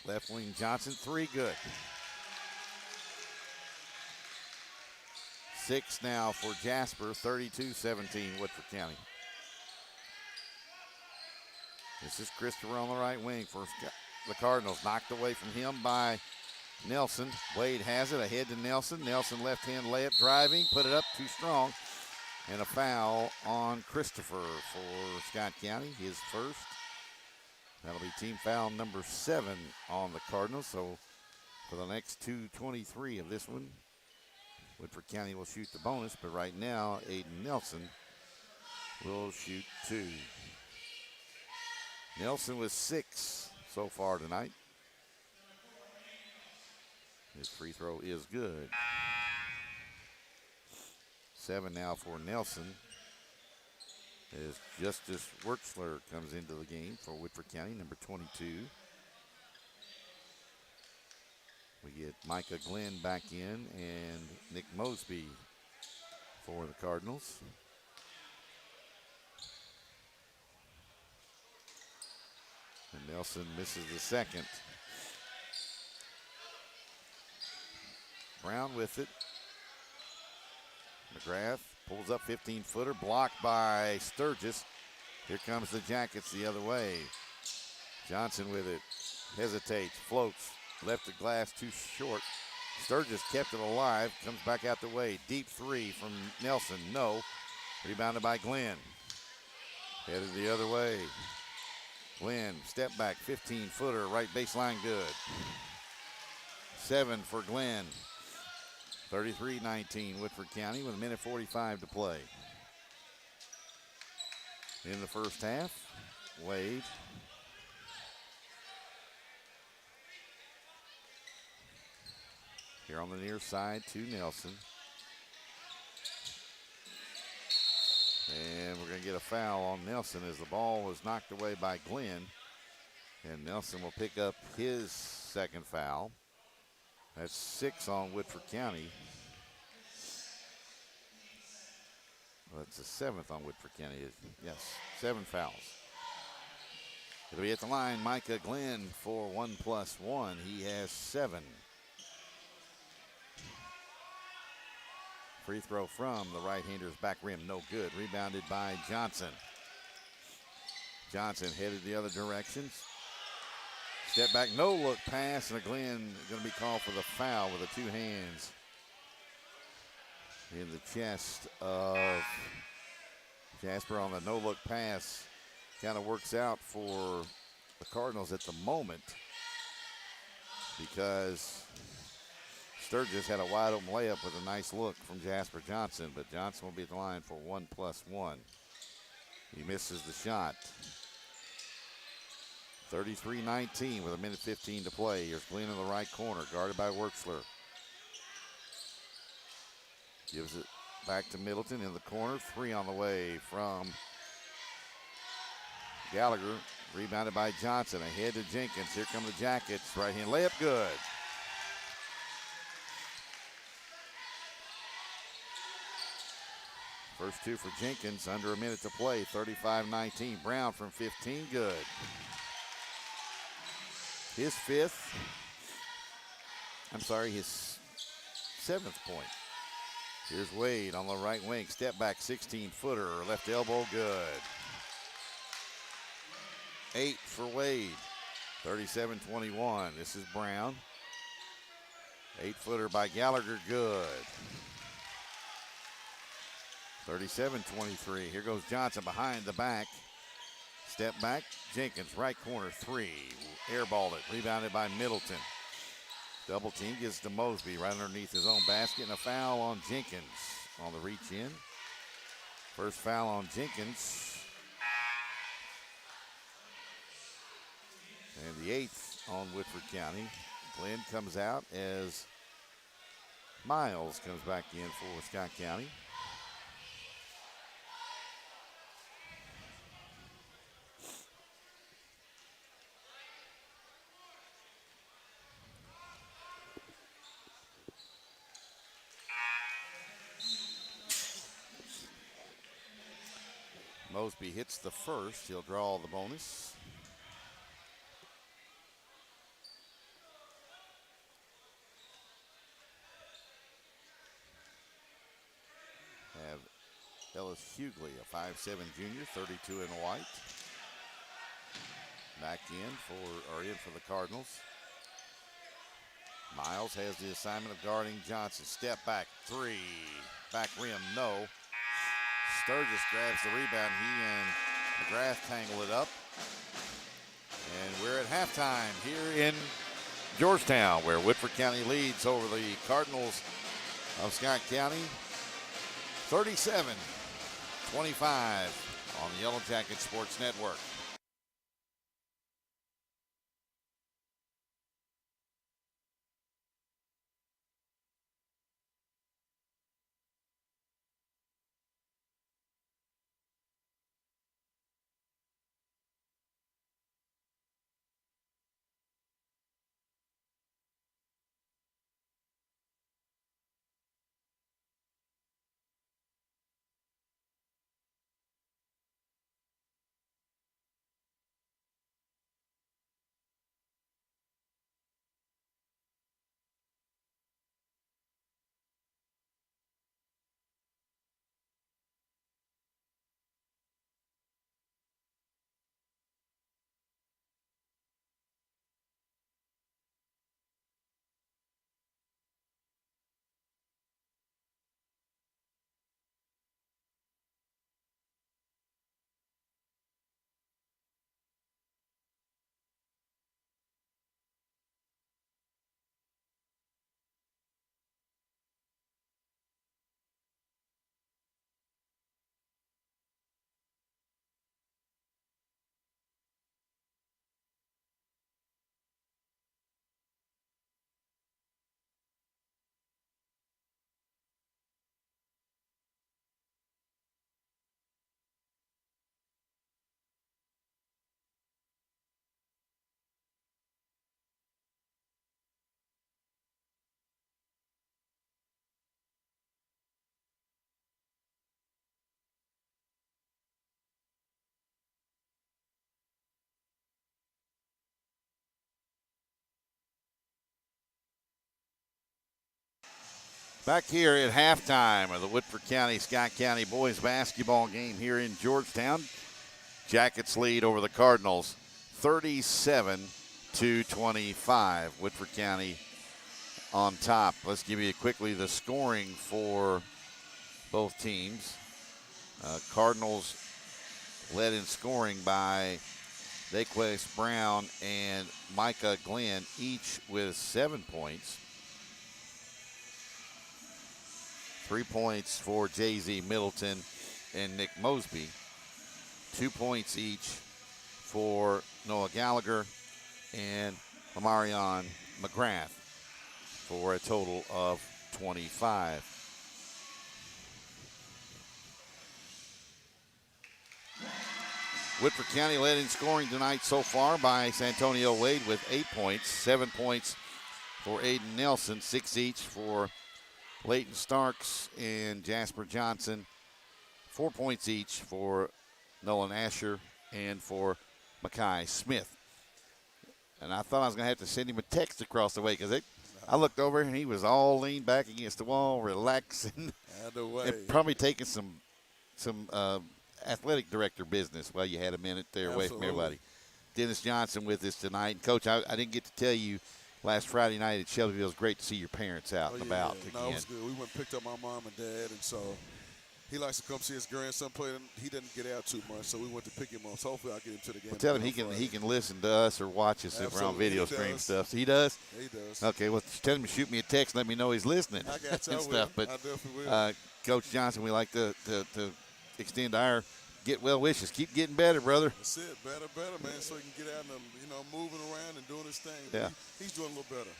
Left wing Johnson, three good. 6 now for Jasper, 32-17 Woodford County. This is Christopher on the right wing for the Cardinals. Knocked away from him by Nelson. Wade has it, ahead to Nelson. Nelson left-hand layup, driving, put it up too strong. And a foul on Christopher for Scott County, his first. That'll be team foul number 7 on the Cardinals. So for the next 2:23 of this one, Woodford County will shoot the bonus, but right now, Aiden Nelson will shoot 2. Nelson with 6 so far tonight. His free throw is good. 7 now for Nelson. As Justice Wertzler comes into the game for Woodford County, number 22. We get Micah Glenn back in and Nick Mosby for the Cardinals. And Nelson misses the second. Brown with it. McGrath pulls up 15-footer, blocked by Sturgis. Here comes the Jackets the other way. Johnson with it, hesitates, floats, left the glass too short. Sturgis kept it alive, comes back out the way. Deep three from Nelson, no. Rebounded by Glenn. Headed the other way. Glenn, step back, 15-footer, right baseline, good. 7 for Glenn. 33-19 Woodford County with 1:45 to play. In the first half, Wade. Here on the near side to Nelson. And we're going to get a foul on Nelson as the ball was knocked away by Glenn. And Nelson will pick up his second foul. That's 6 on Woodford County. Well, that's the 7th on Woodford County. Yes, 7 fouls. It'll be at the line, Micah Glenn for 1+1. He has 7. Free throw from the right-hander's back rim, no good. Rebounded by Johnson. Johnson headed the other direction. Step back, no look pass, and a Glenn going to be called for the foul with the 2 hands in the chest of Jasper on the no look pass. Kind of works out for the Cardinals at the moment because Sturgis had a wide open layup with a nice look from Jasper Johnson, but Johnson will be at the line for 1+1. He misses the shot. 33-19 with 1:15 to play. Here's Glenn in the right corner, guarded by Wertzler. Gives it back to Middleton in the corner. 3 on the way from Gallagher. Rebounded by Johnson. Ahead to Jenkins. Here come the Jackets. Right hand layup, good. First 2 for Jenkins. Under a minute to play. 35-19. Brown from 15, good. His 5th. I'm sorry, his 7th point. Here's Wade on the right wing. Step back 16-footer. Left elbow, good. 8 for Wade. 37-21. This is Brown. 8-footer by Gallagher, good. 37-23. Here goes Johnson behind the back. Step back. Jenkins, right corner, 3. Airballed it. Rebounded by Middleton. Double team gets to Mosby right underneath his own basket, and a foul on Jenkins on the reach in. First foul on Jenkins. And the 8th on Woodford County. Glenn comes out as Miles comes back in for Scott County. Mosby hits the first. He'll draw the bonus. Have Ellis Hughley, a 5'7" junior, 32 in white. Back in for the Cardinals. Miles has the assignment of guarding Johnson. Step back, 3. Back rim, no. Sturgis grabs the rebound. He and McGrath tangle it up. And we're at halftime here in Georgetown, where Woodford County leads over the Cardinals of Scott County. 37-25 on the Yellowjackets Sports Network. Back here at halftime of the Woodford County Scott County boys basketball game here in Georgetown. Jackets lead over the Cardinals 37-25. Woodford County on top. Let's give you quickly the scoring for both teams. Cardinals led in scoring by Daquest Brown and Micah Glenn, each with 7 points. 3 points for Jay-Z Middleton and Nick Mosby. 2 points each for Noah Gallagher and Amarion McGrath for a total of 25. Woodford County led in scoring tonight so far by Santonio Wade with 8 points. 7 points for Aiden Nelson, 6 each for Leighton Starks and Jasper Johnson. 4 points each for Nolan Asher and for Mackay Smith. And I thought I was going to have to send him a text across the way because I looked over and he was all leaned back against the wall, relaxing, and probably taking some athletic director business while you had a minute there away from everybody. Dennis Johnson with us tonight. And Coach, I didn't get to tell you last Friday night at Shelbyville, it was great to see your parents out and about again. No, it was good. We went and picked up my mom and dad, and so he likes to come see his grandson play. And he doesn't get out too much, so we went to pick him up. So hopefully I'll get him to the game. Well, tell him he can listen to us or watch us if we're on video screen stuff. So he does? He does. Okay, well, tell him to shoot me a text and let me know he's listening. I got you. And stuff. But I definitely will. Coach Johnson, we like to extend our get well wishes. Keep getting better, brother. That's it. Better, man, so he can get out and, moving around and doing his thing. Yeah. He's doing a little better.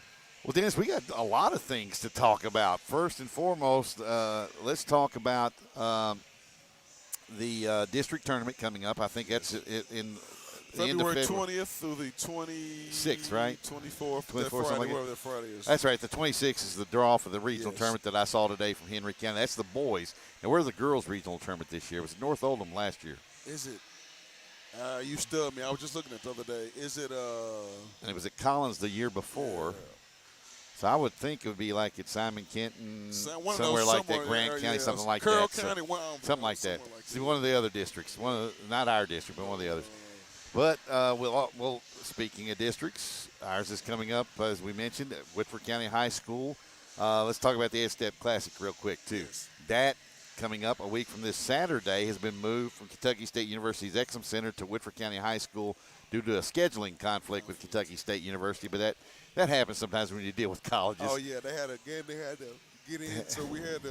Well, Dennis, we got a lot of things to talk about. First and foremost, let's talk about the district tournament coming up. I think that's in the end of February February. 20th through the 26th, right? 24th. 24th, Whatever that Friday is. That's right. The 26th is the draw for the regional tournament that I saw today from Henry County. That's the boys. And where's the girls' regional tournament this year? It was North Oldham last year. Is it? You stubbed me. I was just looking at it the other day. Is it? And it was at Collins the year before. Yeah. So I would think it would be like at Simon Kenton, somewhere like that, Grant County, something like Carroll that. County, something like that. See, one of the other districts, not our district, but one of the others. But we'll speaking of districts, ours is coming up, as we mentioned, at Woodford County High School. Let's talk about the Ed-Step Classic real quick, too. Yes. That, coming up a week from this Saturday, has been moved from Kentucky State University's Exum Center to Woodford County High School due to a scheduling conflict with Kentucky State University. But that happens sometimes when you deal with colleges. Oh, yeah, they had a game they had to get in, so we had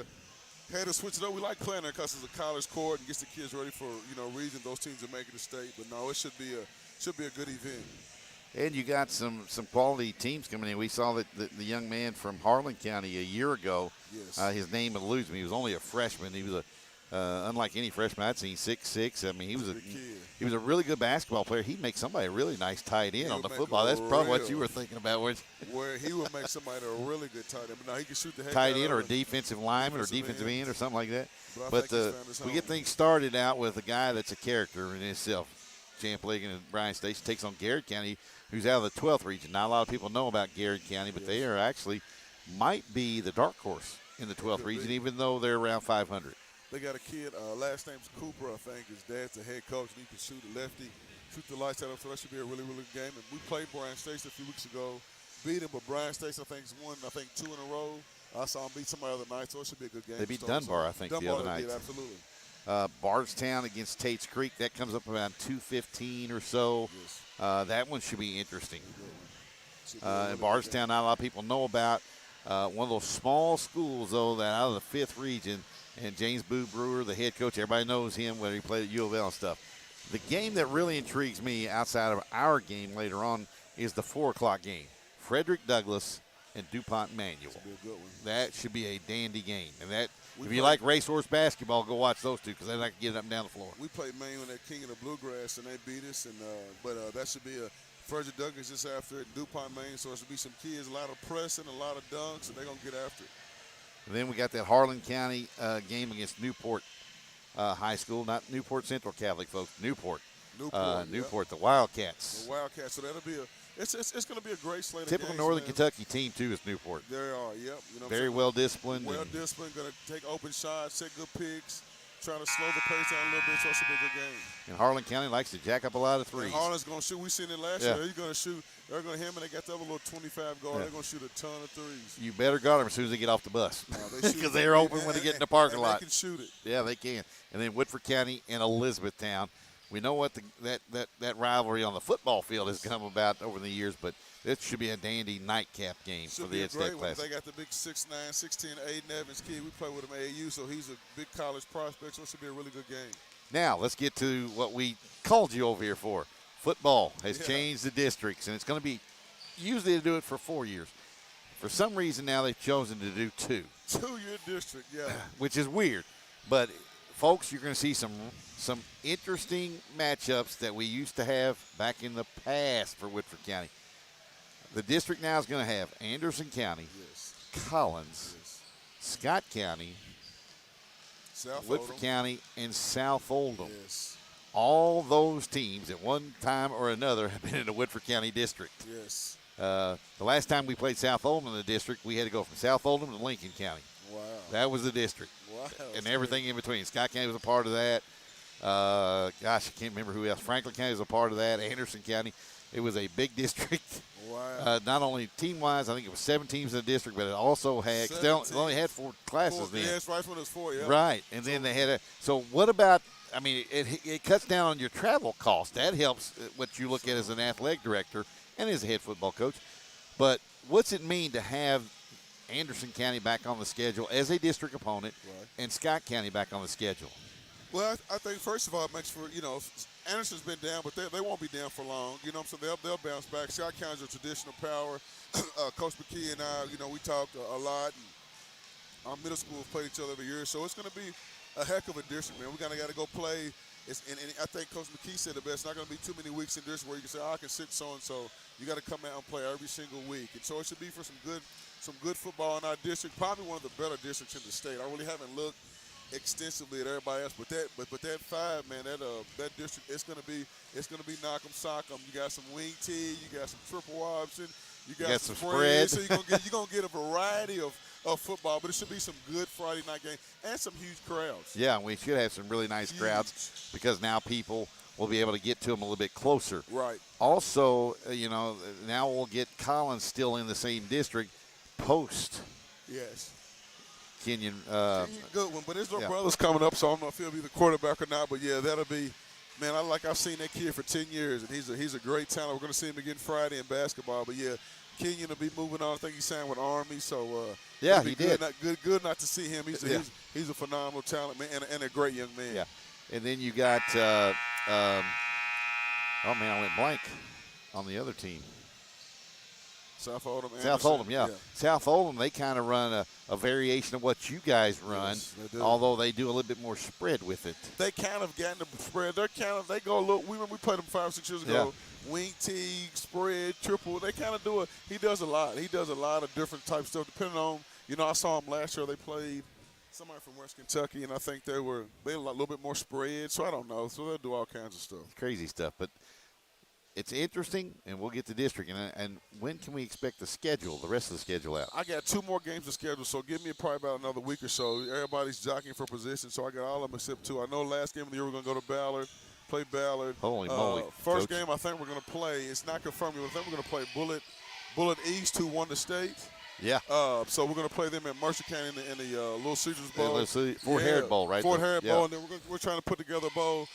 to switch it up. We like playing there because it's a college court and gets the kids ready for, region. Those teams are making the state. But, no, it should be a good event. And you got some quality teams coming in. We saw that the young man from Harlan County a year ago, yes. His name eludes me. He was only a freshman. He was unlike any freshman I'd seen, 6'6". I mean, he was a really good basketball player. He'd make somebody a really nice tight end on the football. That's probably what you were thinking about, weren't you? Where he would make somebody a really good tight end. But no, he can shoot the heck tight out end of or a defensive lineman or defensive end or something like that. But we get things started out with a guy that's a character in himself. Champ Ligon and Bryan Station takes on Garrett County, who's out of the 12th region. Not a lot of people know about Garrett County, but they are actually might be the dark horse in the 12th region, even though they're around 500. They got a kid, last name's Cooper, I think. His dad's the head coach, and he can shoot a lefty, shoot the lights out of him, so that should be a really, really good game. And we played Bryan Station a few weeks ago, beat him, but Bryan Station, I think, has won, 2 in a row. I saw him beat somebody the other night, so it should be a good game. They beat Dunbar, I think, the other night. Did, absolutely. Bardstown against Tate's Creek, that comes up around 2:15 or so. Yes. That one should be interesting. And Bardstown, not a lot of people know about. One of those small schools, though, that out of the 5th region, and James Boo Brewer, the head coach, everybody knows him when he played at U of L and stuff. The game that really intrigues me outside of our game later on is the 4 o'clock game. Frederick Douglass and DuPont Manual. That should be a dandy game. And that, if you like racehorse basketball, go watch those two because they like to get it up and down the floor. We played Manual at King of the Bluegrass, and they beat us. But that should be a Frederick Douglass just after it, DuPont Manual. So it should be some kids, a lot of pressing, a lot of dunks, and they're going to get after it. And then we got that Harlan County game against Newport High School, not Newport Central Catholic, folks. Newport, the Wildcats. The Wildcats. So that'll be it's going to be a great slate of typical games, Northern Kentucky team too is Newport. They are, yep. Very well disciplined. Well disciplined, going to take open shots, set good picks, trying to slow the pace down a little bit. So it should be a good game. And Harlan County likes to jack up a lot of threes. And Harlan's going to shoot. We seen it last year. He's going to shoot. They're going to him, and they got the other little 25 guard. They're going to shoot a ton of threes. You better guard them as soon as they get off the bus, because they're open when they get in the parking lot. They can shoot it. Yeah, they can. And then Woodford County and Elizabethtown. We know what that rivalry on the football field has come about over the years, but it should be a dandy nightcap game for the Ed-Step Classic. They got the big 6'9", 6'10", Aiden Evans kid. We play with him at AU, so he's a big college prospect, so it should be a really good game. Now, let's get to what we called you over here for. Football has changed the districts, and it's going to be usually they do it for 4 years. For some reason now they've chosen to do 2. 2-year district, yeah. Which is weird. But, folks, you're going to see some interesting matchups that we used to have back in the past for Woodford County. The district now is going to have Anderson County, Collins, Scott County, Woodford County, and South Oldham. Yes. All those teams at one time or another have been in the Woodford County district. Yes. The last time we played South Oldham in the district, we had to go from South Oldham to Lincoln County. Wow. That was the district. Wow. And everything in between. Scott County was a part of that. Gosh, I can't remember who else. Franklin County was a part of that. Anderson County. It was a big district. Wow. Not only team-wise, I think it was 7 teams in the district, but it also had, cause they only had 4 classes then. Yeah, it's right when it was 4, yeah. Right, and then they had so what about, I mean, it cuts down on your travel cost. That helps what you look at as an athletic director and as a head football coach. But what's it mean to have Anderson County back on the schedule as a district opponent and Scott County back on the schedule? Well, I think first of all it makes for, Anderson's been down, but they won't be down for long. You know what I'm saying? They'll bounce back. Scott County's a traditional power. Coach McKee and I, we talked a lot. And our middle school have played each other every year, so it's going to be a heck of a district, man. We got to go play. And I think Coach McKee said the best. Not going to be too many weeks in this where you can say, I can sit so-and-so. You got to come out and play every single week. And so it should be for some good football in our district. Probably one of the better districts in the state. I really haven't looked extensively at everybody else, but that 5, man, that district, it's gonna be knock'em sock'em. You got some wing tee, you got some triple option, you got some spread. So you're gonna get a variety of football, but it should be some good Friday night game and some huge crowds. Yeah, we should have some really nice crowds because now people will be able to get to them a little bit closer. Right. Also, now we'll get Collins still in the same district post. Yes. Kenyon. Good one, but his little brother's coming up, so I don't know if he'll be the quarterback or not. But yeah, that'll be, man. I've seen that kid for 10 years, and he's a great talent. We're going to see him again Friday in basketball. But yeah, Kenyon will be moving on. I think he signed with Army, so yeah, he did. did. Good not to see him. He's a phenomenal talent, man, and a great young man. Yeah, and then you got oh man, I went blank on the other team. South Oldham, yeah. South Oldham, they kind of run a variation of what you guys run, yes, they although they do a little bit more spread with it. They kind of gotten the spread. They go a little. We played them 5 or 6 years ago. Yeah. Wing tee, spread, triple. They kind of do it. He does a lot. He does a lot of different type stuff depending on. I saw him last year. They played somebody from West Kentucky, and I think they were a little bit more spread. So I don't know. So they'll do all kinds of stuff. Crazy stuff, but. It's interesting, and we'll get to district. And when can we expect the rest of the schedule out? I got 2 more games to schedule, so give me probably about another week or so. Everybody's jockeying for position, so I got all of them except 2. I know last game of the year we're going to go to Ballard, play Ballard. Holy moly. First game I think we're going to play, it's not confirmed yet, but I think we're going to play Bullitt East, who won the state. Yeah. So we're going to play them at Mercer County in the Little Caesars Bowl. Fort Herod Bowl, right? Fort Herod Bowl, and then we're trying to put together a bowl.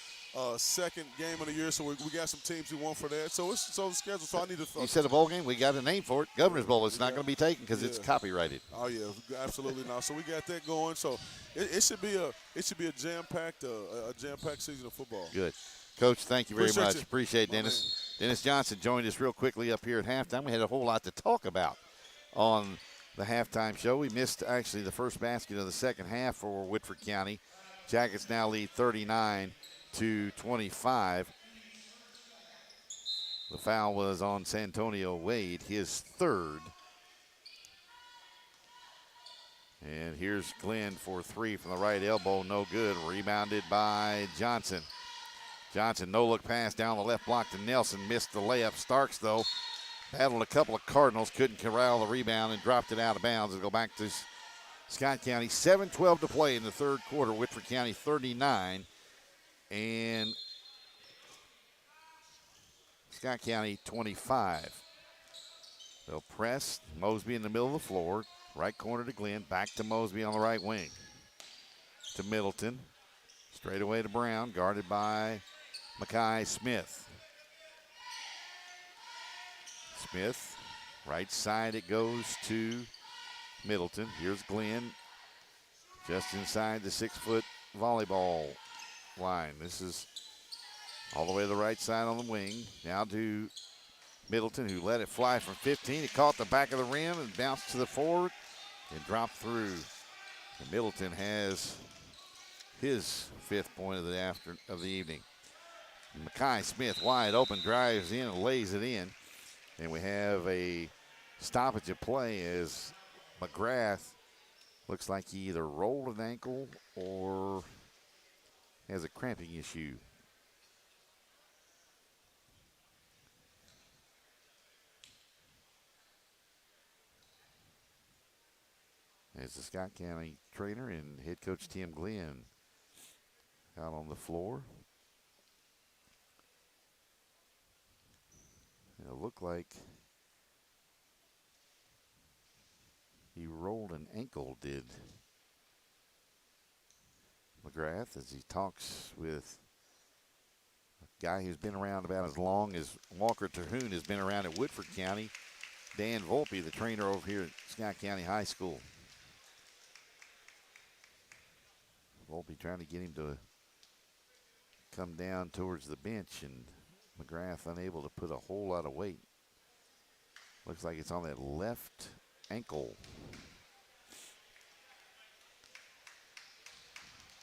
Second game of the year, so we got some teams who won for that. So it's the schedule. So I need to. You said a bowl game. We got a name for it. Governor's Bowl. It's not going to be taken because it's copyrighted. Oh yeah, absolutely not. So we got that going. So it should be a jam-packed season of football. Good, Coach. Thank you very much. You. Appreciate it, Dennis. Dennis Johnson joined us real quickly up here at halftime. We had a whole lot to talk about on the halftime show. We missed actually the first basket of the second half for Woodford County. Jackets now lead 39-25. The foul was on Santonio Wade, his 3rd. And here's Glenn for 3 from the right elbow, no good. Rebounded by Johnson. Johnson, no-look pass down the left block to Nelson, missed the layup. Starks, though, battled a couple of Cardinals, couldn't corral the rebound and dropped it out of bounds. It'll go back to Scott County. 7:12 to play in the 3rd quarter. Woodford County 39. And Scott County 25. They'll press. Mosby in the middle of the floor. Right corner to Glenn. Back to Mosby on the right wing. To Middleton. Straight away to Brown. Guarded by Mackay Smith. Smith. Right side it goes to Middleton. Here's Glenn. Just inside the 6-foot volleyball line. This is all the way to the right side on the wing. Now to Middleton, who let it fly from 15. It caught the back of the rim and bounced to the forward and dropped through. And Middleton has his 5th point of the evening. Mackay Smith wide open, drives in and lays it in. And we have a stoppage of play as McGrath looks like he either rolled an ankle or has a cramping issue. the Scott County trainer and head coach Tim Glenn out on the floor. It looked like he rolled an ankle, did McGrath, as he talks with a guy who's been around about as long as Walker Terhune has been around at Woodford County, Dan Volpe, the trainer over here at Scott County High School. Volpe trying to get him to come down towards the bench, and McGrath unable to put a whole lot of weight. Looks like it's on that left ankle.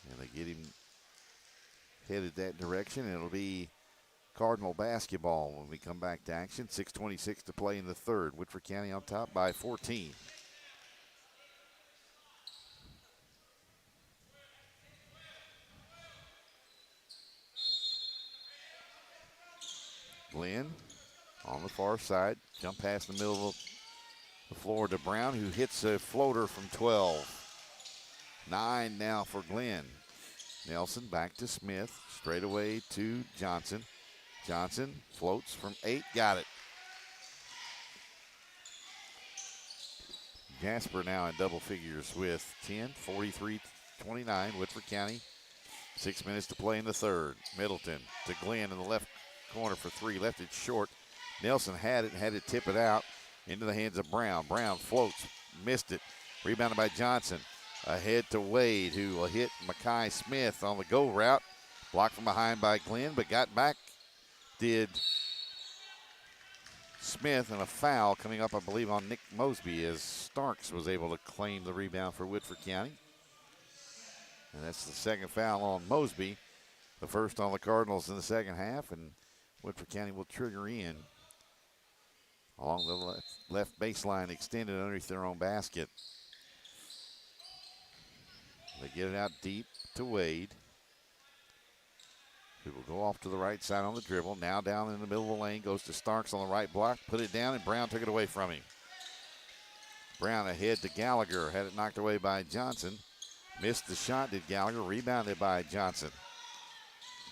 And they get him headed that direction, and it'll be Cardinal basketball when we come back to action. 6:26 to play in the third. Woodford County on top by 14. Glenn on the far side. Jump past the middle of the floor to Brown, who hits a floater from 12. 9 now for Glenn. Nelson back to Smith. Straight away to Johnson. Johnson floats from 8. Got it. Jasper now in double figures with 10. 43-29. Woodford County. 6 minutes to play in the third. Middleton to Glenn in the left corner for 3. Left it short. Nelson had it and had to tip it out into the hands of Brown. Brown floats. Missed it. Rebounded by Johnson. Ahead to Wade, who will hit Makai Smith on the go route. Blocked from behind by Glenn, but got back. Did Smith, and a foul coming up, I believe, on Nick Mosby, as Starks was able to claim the rebound for Woodford County. And that's the second foul on Mosby. The first on the Cardinals in the second half, and Woodford County will trigger in along the left baseline, extended underneath their own basket. They get it out deep to Wade, who will go off to the right side on the dribble. Now down in the middle of the lane, goes to Starks on the right block, put it down, and Brown took it away from him. Brown ahead to Gallagher, had it knocked away by Johnson. Missed the shot, did Gallagher, rebounded by Johnson.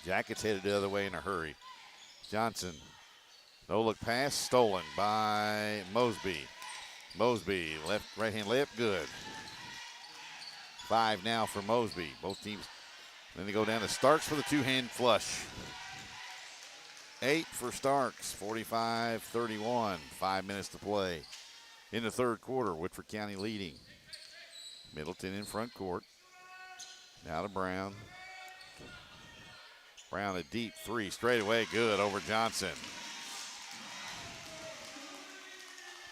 Jackets headed the other way in a hurry. Johnson, no look pass, stolen by Mosby. Mosby, left, right hand layup, good. 5 now for Mosby. Both teams. Then they go down to Starks for the two-hand flush. 8 for Starks. 45-31. 5 minutes to play in the third quarter. Woodford County leading. Middleton in front court. Now to Brown. Brown a deep 3 straight away. Good over Johnson.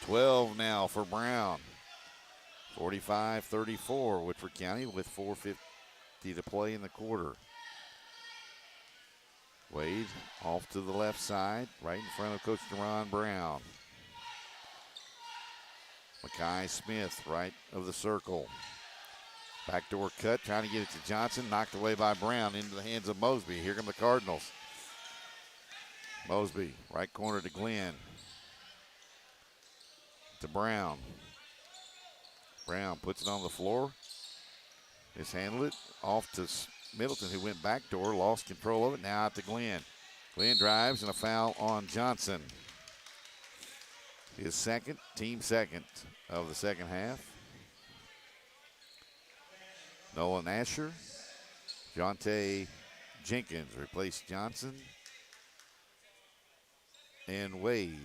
12 now for Brown. 45-34, Woodford County with 4:50 to play in the quarter. Wade off to the left side, right in front of Coach Deron Brown. Makai Smith, right of the circle. Backdoor cut, trying to get it to Johnson, knocked away by Brown into the hands of Mosby. Here come the Cardinals. Mosby, right corner to Glenn. To Brown. Brown puts it on the floor. Mishandled it. Off to Middleton, who went backdoor, lost control of it. Now out to Glenn. Glenn drives, and a foul on Johnson. His second, team second of the second half. Nolan Asher. Jonte Jenkins replaced Johnson. And Wade.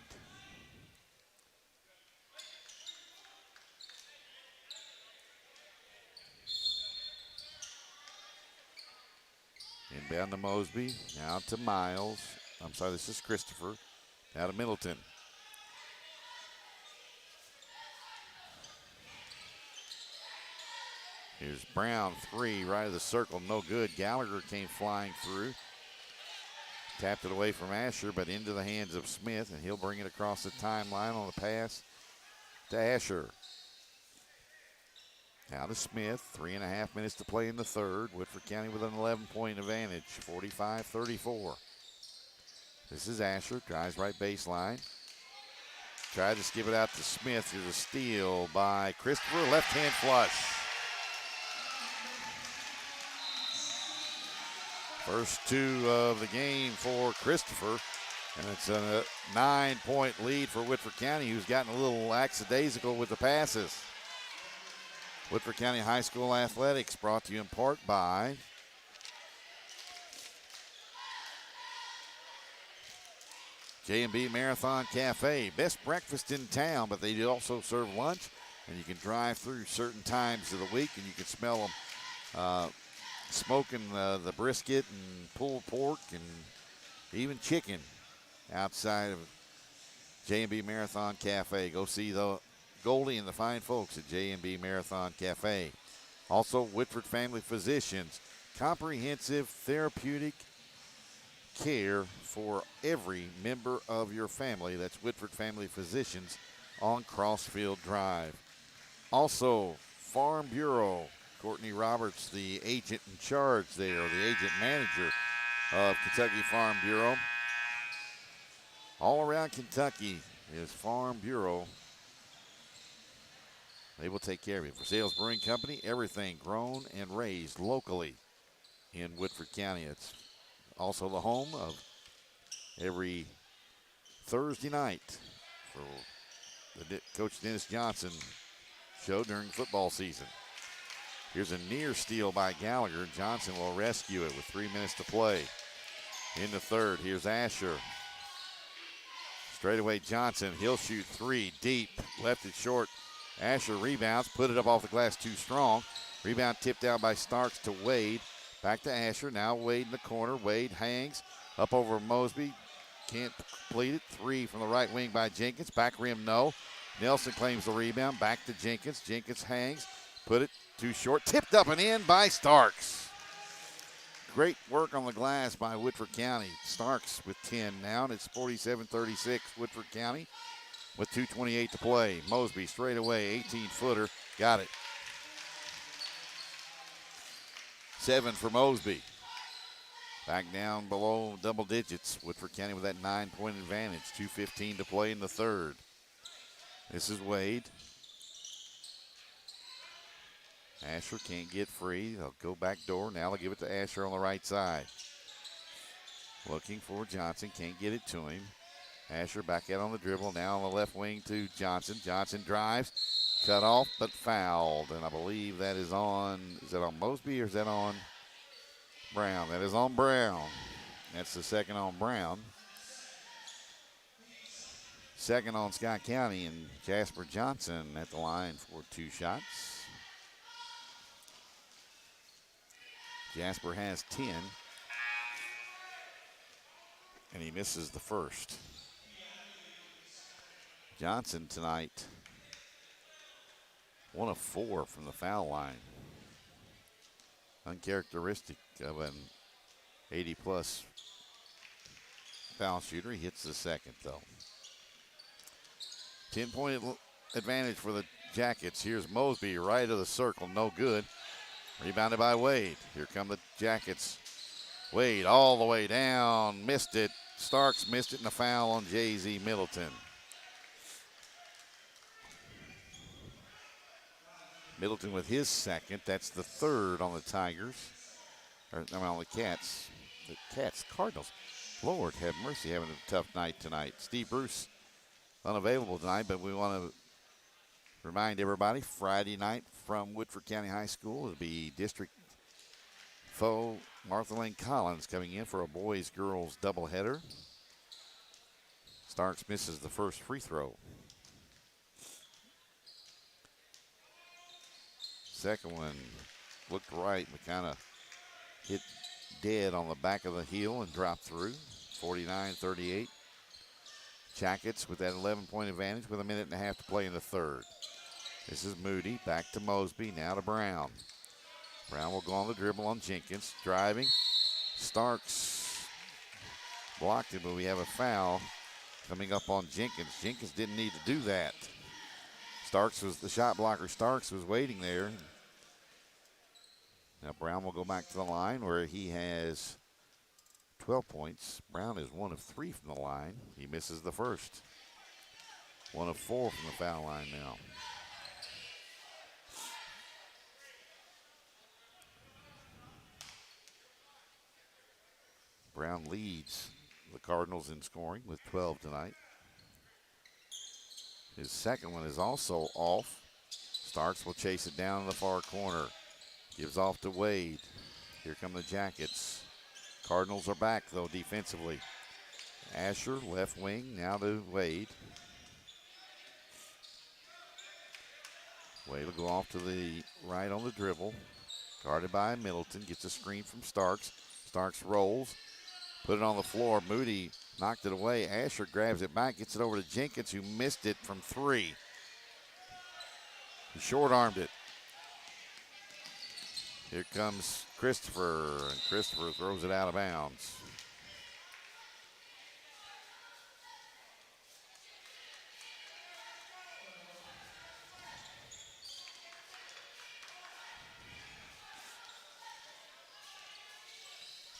Inbound to Mosby, now to Miles. I'm sorry, this is Christopher. Now to Middleton. Here's Brown, 3, right of the circle, no good. Gallagher came flying through. Tapped it away from Asher, but into the hands of Smith, and he'll bring it across the timeline on the pass to Asher. Now to Smith, 3.5 minutes to play in the third. Woodford County with an 11-point advantage, 45-34. This is Asher, drives right baseline. Tried to skip it out to Smith. Here's a steal by Christopher. Left-hand flush. First two of the game for Christopher. And it's a 9-point lead for Woodford County, who's gotten a little lackadaisical with the passes. Woodford County High School Athletics brought to you in part by J&B Marathon Cafe. Best breakfast in town, but they also serve lunch. And you can drive through certain times of the week, and you can smell them smoking the brisket and pulled pork and even chicken outside of J&B Marathon Cafe. Go see the Goldie and the fine folks at J&B Marathon Cafe. Also, Whitford Family Physicians. Comprehensive therapeutic care for every member of your family. That's Whitford Family Physicians on Crossfield Drive. Also, Farm Bureau. Courtney Roberts, the agent in charge there, the agent manager of Kentucky Farm Bureau. All around Kentucky is Farm Bureau. They will take care of you. For Sales Brewing Company, everything grown and raised locally in Woodford County. It's also the home of every Thursday night for the Coach Dennis Johnson show during football season. Here's a near steal by Gallagher. Johnson will rescue it with 3 minutes to play. In the third, here's Asher. Straight away Johnson, he'll shoot three deep, left it short. Asher rebounds, put it up off the glass too strong. Rebound tipped out by Starks to Wade. Back to Asher, now Wade in the corner. Wade hangs up over Mosby. Can't complete it. Three from the right wing by Jenkins. Back rim, no. Nelson claims the rebound. Back to Jenkins. Jenkins hangs. Put it too short. Tipped up and in by Starks. Great work on the glass by Woodford County. Starks with 10 now, and it's 47-36 Woodford County with 2:28 to play. Mosby straight away, 18-footer. Got it. 7 for Mosby. Back down below double digits. Woodford County with that 9-point advantage. 2:15 to play in the third. This is Wade. Asher can't get free. They'll go back door. Now they'll give it to Asher on the right side. Looking for Johnson. Can't get it to him. Asher back out on the dribble. Now on the left wing to Johnson. Johnson drives. Cut off, but fouled. And I believe that is on, is that on Mosby or is that on Brown? That is on Brown. That's the second on Brown. Second on Scott County, and Jasper Johnson at the line for 2 shots. Jasper has 10, and he misses the first. Johnson tonight, 1 of 4 from the foul line. Uncharacteristic of an 80-plus foul shooter. He hits the second, though. 10-point advantage for the Jackets. Here's Mosby right of the circle, no good. Rebounded by Wade. Here come the Jackets. Wade all the way down, missed it. Starks missed it, and a foul on Jay-Z Middleton. Middleton with his second. That's the third on the Tigers. Or, I mean, on the Cats. The Cats, Cardinals. Lord have mercy, having a tough night tonight. Steve Bruce unavailable tonight, but we want to remind everybody, Friday night from Woodford County High School, it'll be district foe Martha Lane Collins coming in for a boys-girls doubleheader. Starks misses the first free throw. Second one looked right, but kind of hit dead on the back of the heel and dropped through. 49-38. Jackets with that 11-point advantage with 1.5 minutes to play in the third. This is Moody, back to Mosby, now to Brown. Brown will go on the dribble on Jenkins, driving. Starks blocked it, but we have a foul coming up on Jenkins. Jenkins didn't need to do that. Starks was the shot blocker. Starks was waiting there. Now Brown will go back to the line where he has 12 points. Brown is 1 of 3 from the line. He misses the first. 1 of 4 from the foul line now. Brown leads the Cardinals in scoring with 12 tonight. His second one is also off. Starks will chase it down in the far corner. Gives off to Wade. Here come the Jackets. Cardinals are back, though, defensively. Asher, left wing, now to Wade. Wade will go off to the right on the dribble. Guarded by Middleton. Gets a screen from Starks. Starks rolls. Put it on the floor. Moody knocked it away. Asher grabs it back. Gets it over to Jenkins, who missed it from 3. He short-armed it. Here comes Christopher, and Christopher throws it out of bounds.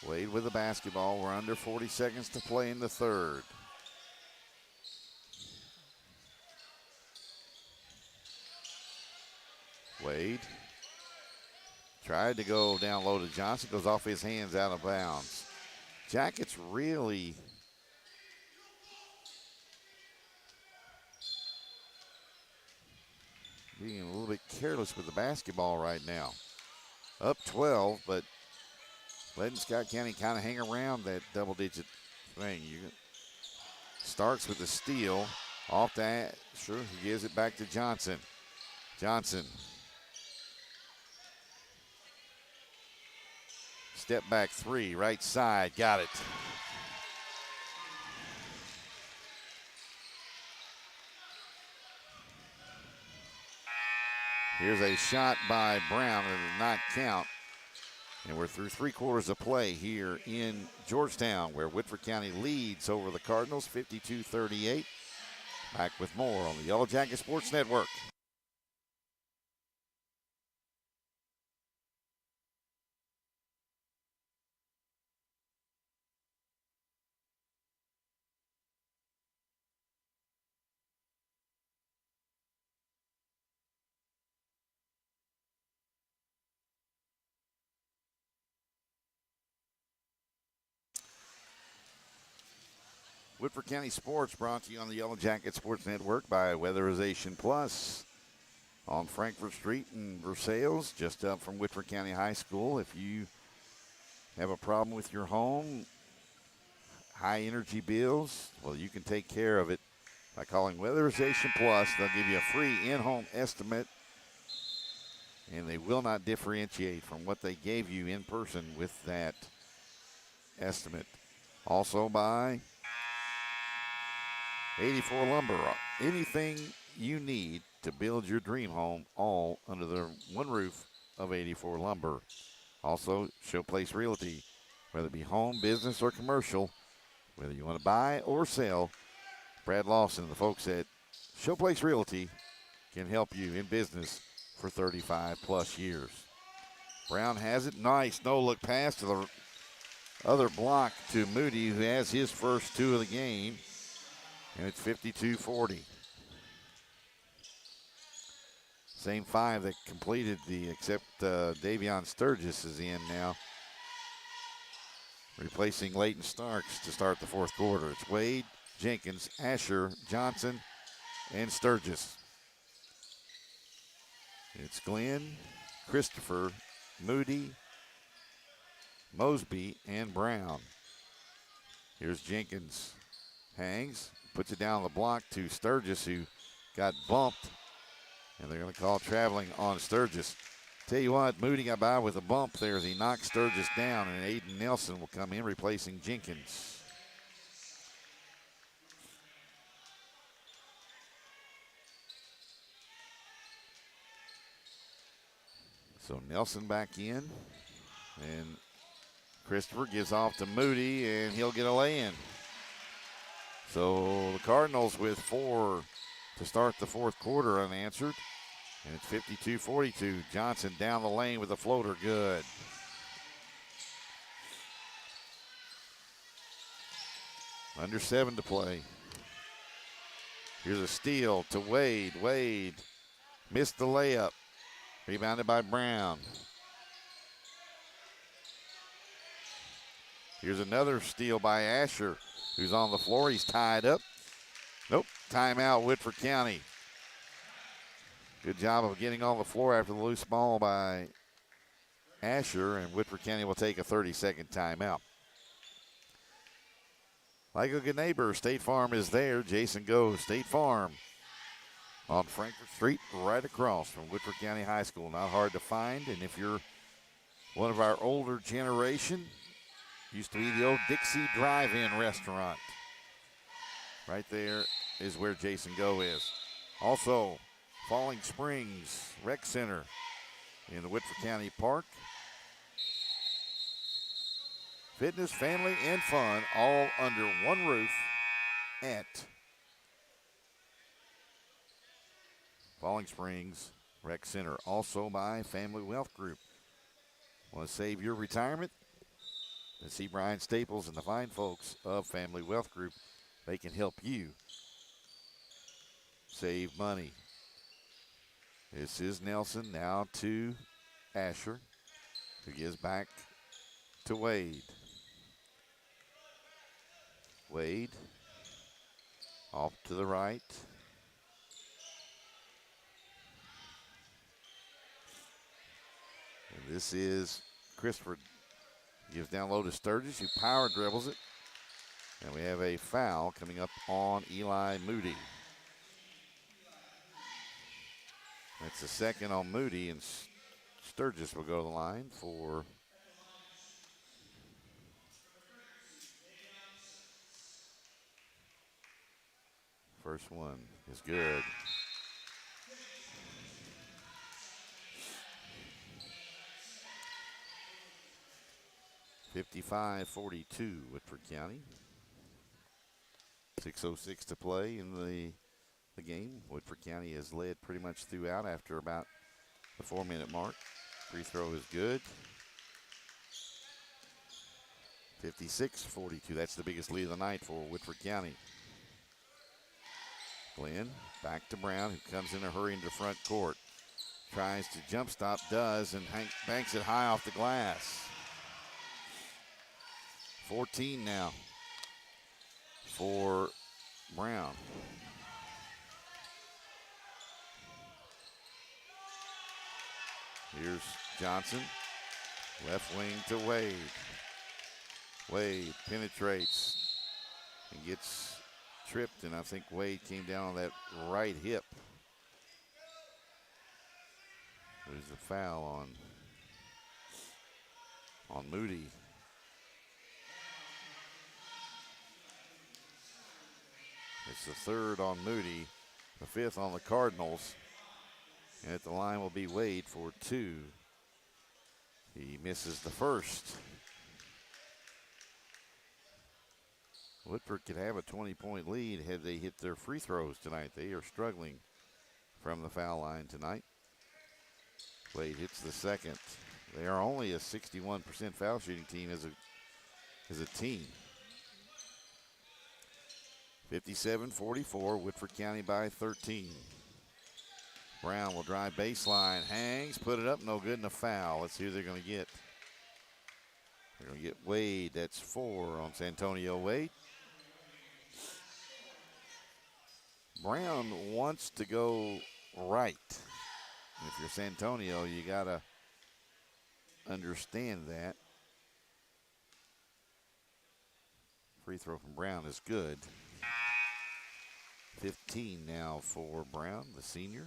Wade with the basketball. We're under 40 seconds to play in the third. Wade tried to go down low to Johnson. Goes off his hands, out of bounds. Jackets really being a little bit careless with the basketball right now. Up 12, but letting Scott County kind of hang around that double-digit thing. Starks with the steal. Off that, sure, he gives it back to Johnson. Johnson. Step back 3, right side, got it. Here's a shot by Brown that did not count. And we're through 3 quarters of play here in Georgetown, where Woodford County leads over the Cardinals 52-38. Back with more on the Yellow Jacket Sports Network. Woodford County Sports brought to you on the Yellow Jacket Sports Network by Weatherization Plus on Frankfort Street in Versailles, just up from Woodford County High School. If you have a problem with your home, high energy bills, well, you can take care of it by calling Weatherization Plus. They'll give you a free in-home estimate, and they will not differentiate from what they gave you in person with that estimate. Also by 84 Lumber. Anything you need to build your dream home, all under the one roof of 84 Lumber. Also, Showplace Realty, whether it be home, business, or commercial, whether you want to buy or sell, Brad Lawson and the folks at Showplace Realty can help you in business for 35 plus years. Brown has it. Nice no-look pass to the other block to Moody, who has his first 2 of the game. And it's 52-40. Same 5 that completed except Davion Sturgis is in now, replacing Leighton Starks to start the fourth quarter. It's Wade, Jenkins, Asher, Johnson, and Sturgis. It's Glenn, Christopher, Moody, Mosby, and Brown. Here's Jenkins. Hangs, puts it down the block to Sturgis, who got bumped, and they're going to call traveling on Sturgis. Tell you what, Moody got by with a bump there as he knocked Sturgis down, and Aiden Nelson will come in replacing Jenkins. So Nelson back in, and Christopher gives off to Moody, and he'll get a lay-in. So the Cardinals with 4 to start the fourth quarter unanswered. And it's 52-42. Johnson down the lane with a floater. Good. Under 7 to play. Here's a steal to Wade. Wade missed the layup. Rebounded by Brown. Here's another steal by Asher, who's on the floor. He's tied up. Nope, timeout, Woodford County. Good job of getting on the floor after the loose ball by Asher, and Woodford County will take a 30-second timeout. Like a good neighbor, State Farm is there. Jason goes. State Farm on Frankfort Street, right across from Woodford County High School. Not hard to find, and if you're one of our older generation, used to be the old Dixie Drive-In restaurant. Right there is where Jason Go is. Also, Falling Springs Rec Center in the Woodford County Park. Fitness, family, and fun all under one roof at Falling Springs Rec Center. Also by Family Wealth Group. Want to save your retirement? Then see Brian Staples and the fine folks of Family Wealth Group. They can help you save money. This is Nelson now to Asher, who gives back to Wade. Wade off to the right. And this is Christopher. Gives down low to Sturgis, who power dribbles it. And we have a foul coming up on Eli Moody. That's the second on Moody, and Sturgis will go to the line for first one is good. (55-42) Woodford County. 6:06 to play in the game. Woodford County has led pretty much throughout after about the 4-minute mark. Free throw is good. 56-42. That's the biggest lead of the night for Woodford County. Glenn back to Brown, who comes in a hurry into front court. Tries to jump stop, does, and banks it high off the glass. 14 now for Brown. Here's Johnson, left wing to Wade. Wade penetrates and gets tripped, and I think Wade came down on that right hip. There's a foul on Moody. It's the third on Moody, the fifth on the Cardinals. And at the line will be Wade for two. He misses the first. Woodford could have a 20-point lead had they hit their free throws tonight. They are struggling from the foul line tonight. Wade hits the second. They are only a 61% foul shooting team as a team. 57-44, Woodford County by 13. Brown will drive baseline, hangs, put it up, no good, and a foul. Let's see who they're going to get. They're going to get Wade. That's 4 on Santonio Wade. Brown wants to go right. If you're Santonio, you got to understand that. Free throw from Brown is good. 15 now for Brown, the senior.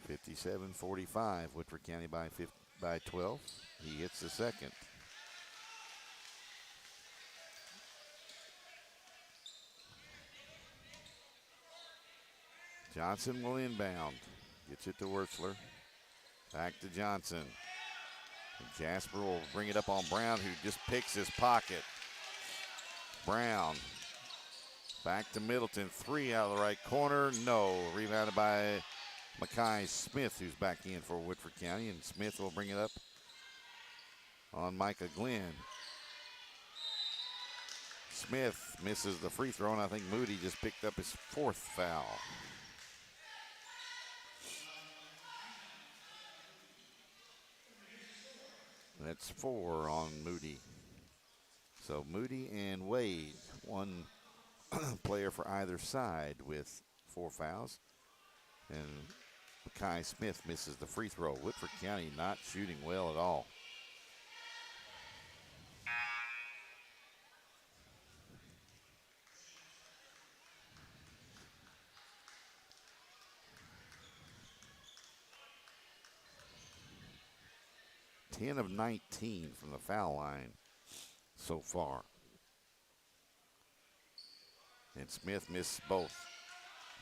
(57-45), Woodford County by 12. He hits the second. Johnson will inbound. Gets it to Wertzler. Back to Johnson. And Jasper will bring it up on Brown, who just picks his pocket. Brown back to Middleton. 3 out of the right corner. No. Rebounded by Mackay Smith, who's back in for Woodford County. And Smith will bring it up on Micah Glenn. Smith misses the free throw, and I think Moody just picked up his 4th foul. That's 4 on Moody. So Moody and Wade, one player for either side with 4 fouls. And Makai Smith misses the free throw. Woodford County not shooting well at all. Ten of 19 from the foul line so far. And Smith missed both.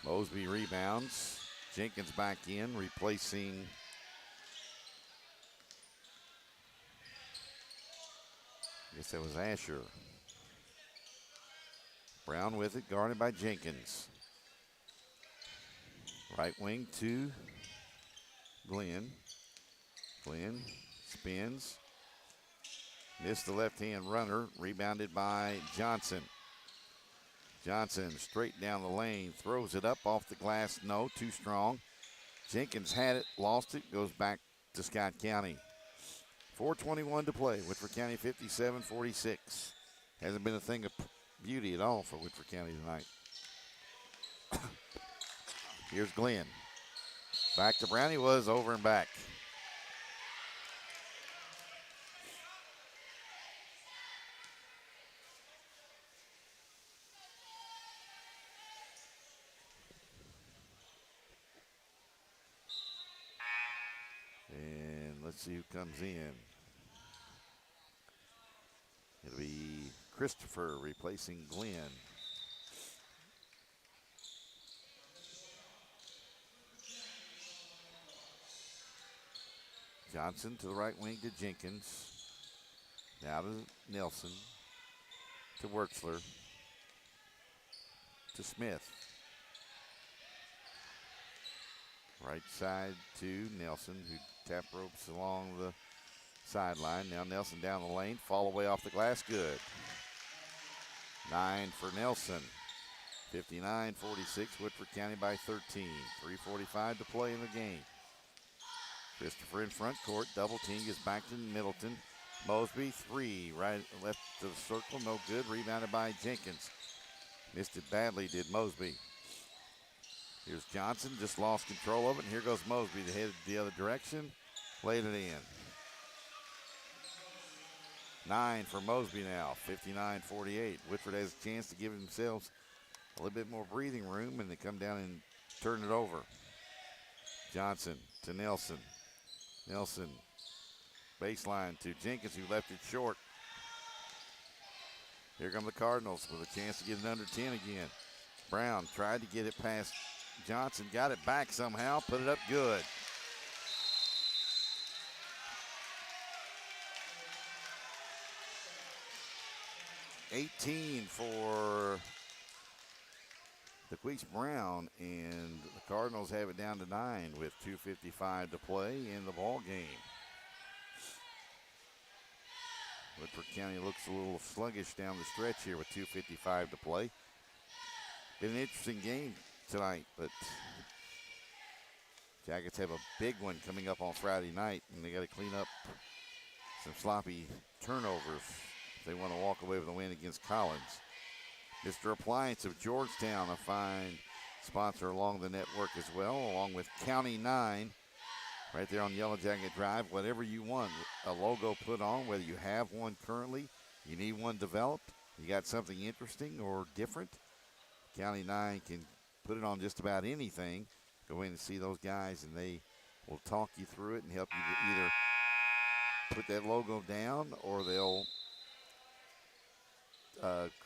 Mosby rebounds. Jenkins back in, replacing I guess that was Asher. Brown with it, guarded by Jenkins. Right wing to Glenn. Glenn spins. Missed the left-hand runner. Rebounded by Johnson. Johnson straight down the lane. Throws it up off the glass. No, too strong. Jenkins had it, lost it, goes back to Scott County. 4:21 to play. Woodford County 57-46. Hasn't been a thing of beauty at all for Woodford County tonight. Here's Glenn. Back to Brown. He was over and back. And let's see who comes in. It'll be Christopher replacing Glenn. Johnson to the right wing to Jenkins. Now to Nelson. To Wertzler. To Smith. Right side to Nelson, who tap ropes along the sideline. Now Nelson down the lane. Fall away off the glass. Good. 9 for Nelson. 59-46. Woodford County by 13. 3:45 to play in the game. Christopher in front court. Double team gets back to Middleton. Mosby, 3. Right, left to the circle. No good. Rebounded by Jenkins. Missed it badly, did Mosby. Here's Johnson. Just lost control of it. And here goes Mosby to head the other direction. Laid it in. 9 for Mosby now. 59-48. Woodford has a chance to give themselves a little bit more breathing room, and they come down and turn it over. Johnson to Nelson. Nelson, baseline to Jenkins, who left it short. Here come the Cardinals with a chance to get it under 10 again. Brown tried to get it past Johnson, got it back somehow, put it up good. $18 for DeQueese Brown, and the Cardinals have it down to 9 with 2:55 to play in the ball game. Woodford County looks a little sluggish down the stretch here with 2:55 to play. Been an interesting game tonight, but Jackets have a big one coming up on Friday night, and they got to clean up some sloppy turnovers if they want to walk away with a win against Collins. Mr. Appliance of Georgetown, a fine sponsor along the network as well, along with County 9, right there on Yellowjacket Drive. Whatever you want, a logo put on, whether you have one currently, you need one developed, you got something interesting or different, County 9 can put it on just about anything. Go in and see those guys, and they will talk you through it and help you to either put that logo down, or they'll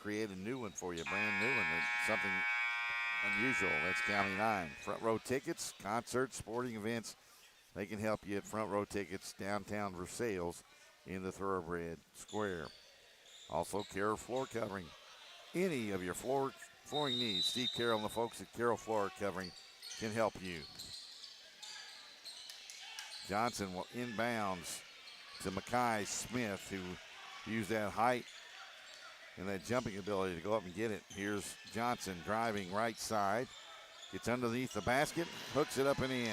create a new one for you, a brand new one. It's something unusual. That's County 9. Front row tickets, concerts, sporting events, they can help you at Front Row Tickets, downtown Versailles in the Thoroughbred Square. Also, Carroll Floor Covering. Any of your flooring needs, Steve Carroll and the folks at Carroll Floor Covering can help you. Johnson will inbounds to Makai Smith, who used that height and that jumping ability to go up and get it. Here's Johnson driving right side. Gets underneath the basket, hooks it up and in.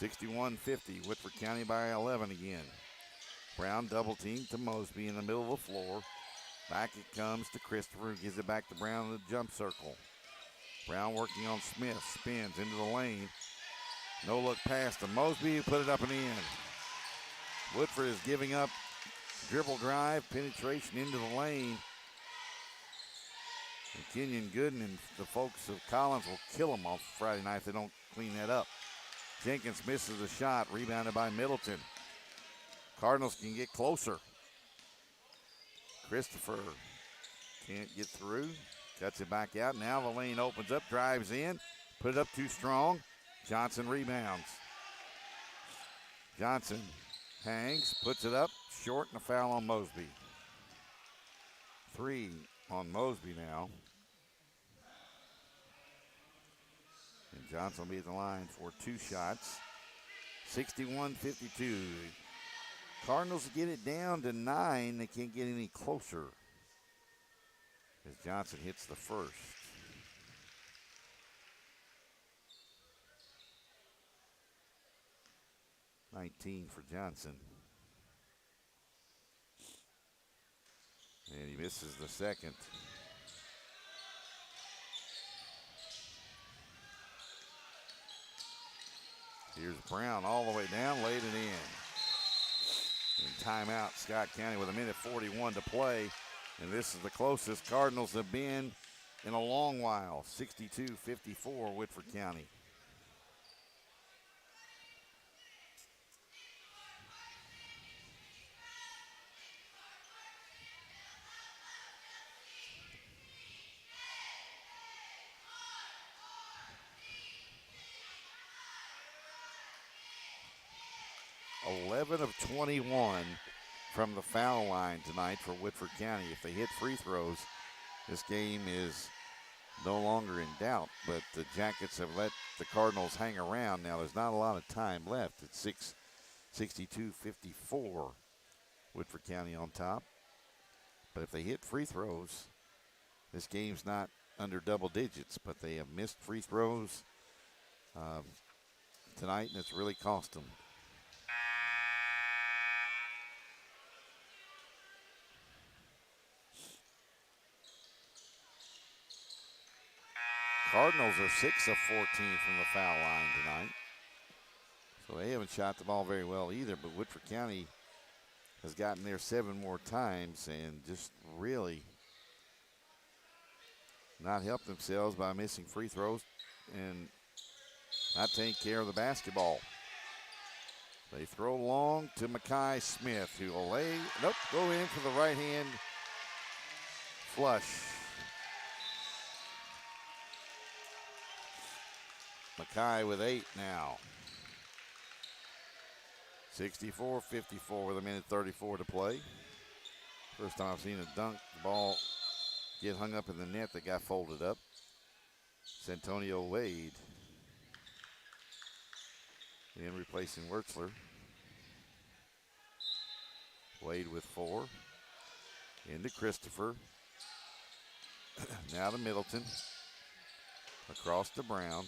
61-50, Woodford County by 11 again. Brown double team to Mosby in the middle of the floor. Back it comes to Christopher, gives it back to Brown in the jump circle. Brown working on Smith, spins into the lane. No look pass to Mosby, who put it up and in. Woodford is giving up dribble drive, penetration into the lane. And Kenyon Gooden and the folks of Collins will kill them off Friday night if they don't clean that up. Jenkins misses the shot, rebounded by Middleton. Cardinals can get closer. Christopher can't get through, cuts it back out. Now the lane opens up, drives in, put it up too strong. Johnson rebounds. Johnson hangs, puts it up, short, and a foul on Mosby. 3 on Mosby now. And Johnson will be at the line for 2 shots. 61-52. Cardinals get it down to 9. They can't get any closer as Johnson hits the first. $19 for Johnson. And he misses the second. Here's Brown all the way down, laid it in. And timeout, Scott County with 1:41 to play. And this is the closest Cardinals have been in a long while. 62-54, Woodford County. (11 of 21 from the foul line tonight for Woodford County. If they hit free throws, this game is no longer in doubt. But the Jackets have let the Cardinals hang around. Now there's not a lot of time left. It's 62-54, Woodford County on top. But if they hit free throws, this game's not under double digits. But they have missed free throws tonight, and it's really cost them. Cardinals are 6 of 14 from the foul line tonight. So they haven't shot the ball very well either, but Woodford County has gotten there 7 more times and just really not helped themselves by missing free throws and not taking care of the basketball. They throw long to Mackay Smith, who will go in for the right hand flush. Mackay with 8 now. 64-54 with 1:34 to play. First time I've seen a dunk, the ball get hung up in the net that got folded up. Santonio Wade in replacing Wertzler. Wade with 4. Into Christopher. Now to Middleton. Across to Brown.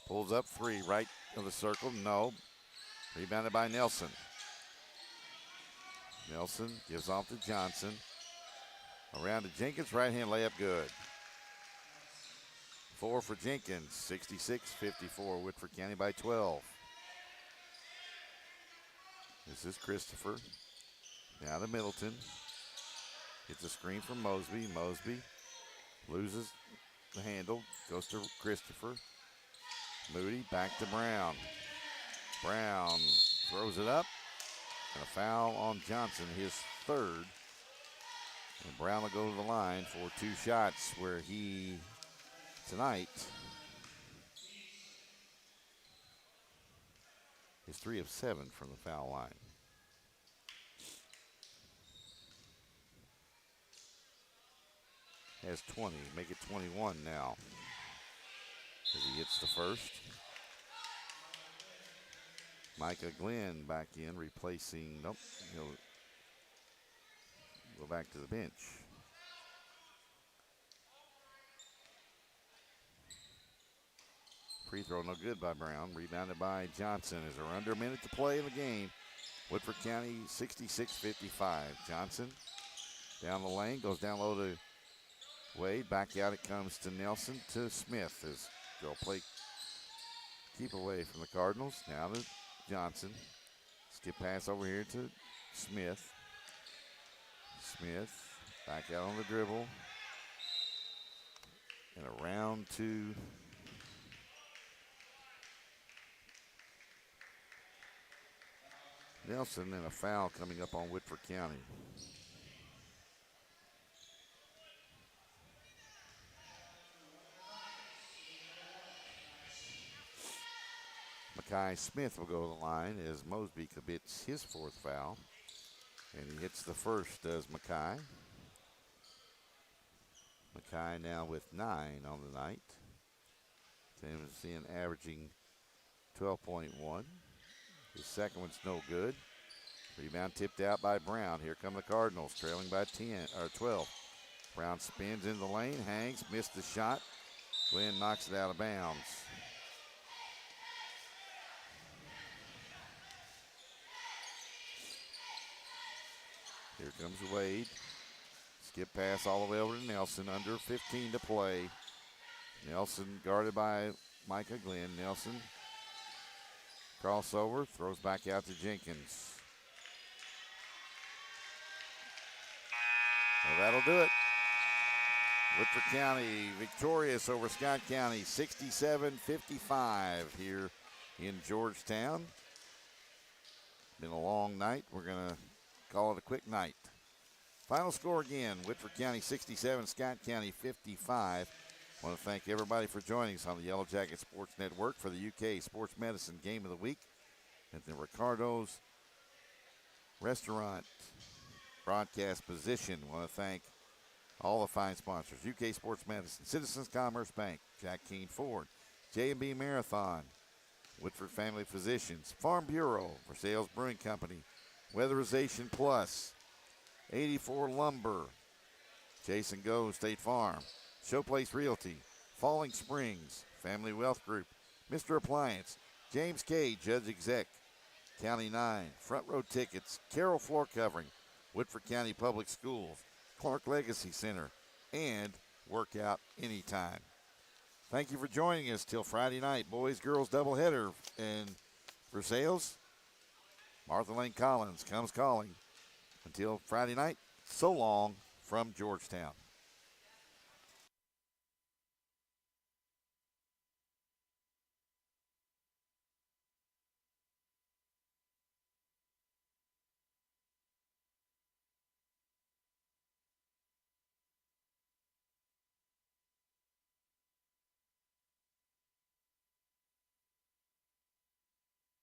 Pulls up 3, right of the circle, no. Rebounded by Nelson. Nelson gives off to Johnson. Around to Jenkins, right hand layup good. 4 for Jenkins, 66-54, Woodford County by 12. This is Christopher. Now to Middleton. Gets a screen from Mosby. Mosby loses the handle, goes to Christopher. Moody back to Brown. Brown throws it up. And a foul on Johnson, his 3rd. And Brown will go to the line for 2 shots where he, tonight, is 3 of 7 from the foul line. Has 20, make it 21 now. As he hits the first. Micah Glenn back in, replacing, nope, he'll go back to the bench. Free throw no good by Brown. Rebounded by Johnson as we're under a minute to play in the game. Woodford County 66-55. Johnson down the lane, goes down low to Wade. Back out it comes to Nelson to Smith as they'll play keep away from the Cardinals. Now to Johnson. Skip pass over here to Smith. Smith back out on the dribble. And around to Nelson, and a foul coming up on Woodford County. Mackay Smith will go to the line as Mosby commits his fourth foul. And he hits the first, does Mackay. Mackay now with 9 on the night. Tennessee averaging 12.1. His second one's no good. Rebound tipped out by Brown. Here come the Cardinals, trailing by 10 or 12. Brown spins in the lane, hangs, missed the shot. Glenn knocks it out of bounds. Here comes Wade. Skip pass all the way over to Nelson. Under 15 to play. Nelson guarded by Micah Glenn. Nelson crossover, throws back out to Jenkins. Well, that'll do it. Woodford County victorious over Scott County, 67-55 here in Georgetown. Been a long night. We're going to call it a quick night. Final score again, Woodford County 67, Scott County 55. I want to thank everybody for joining us on the Yellowjacket Sports Network for the UK Sports Medicine Game of the Week at the Ricardo's Restaurant broadcast position. I want to thank all the fine sponsors: UK Sports Medicine, Citizens Commerce Bank, Jack Keane Ford, J&B Marathon, Woodford Family Physicians, Farm Bureau, Versailles Brewing Company, Weatherization Plus, 84 Lumber, Jason Go State Farm, Showplace Realty, Falling Springs, Family Wealth Group, Mr. Appliance, James K. Judge Exec, County 9, Front Row Tickets, Carroll Floor Covering, Woodford County Public Schools, Clark Legacy Center, and Workout Anytime. Thank you for joining us till Friday night. Boys-girls doubleheader in Versailles. Martha Lane Collins comes calling. Until Friday night, so long from Georgetown.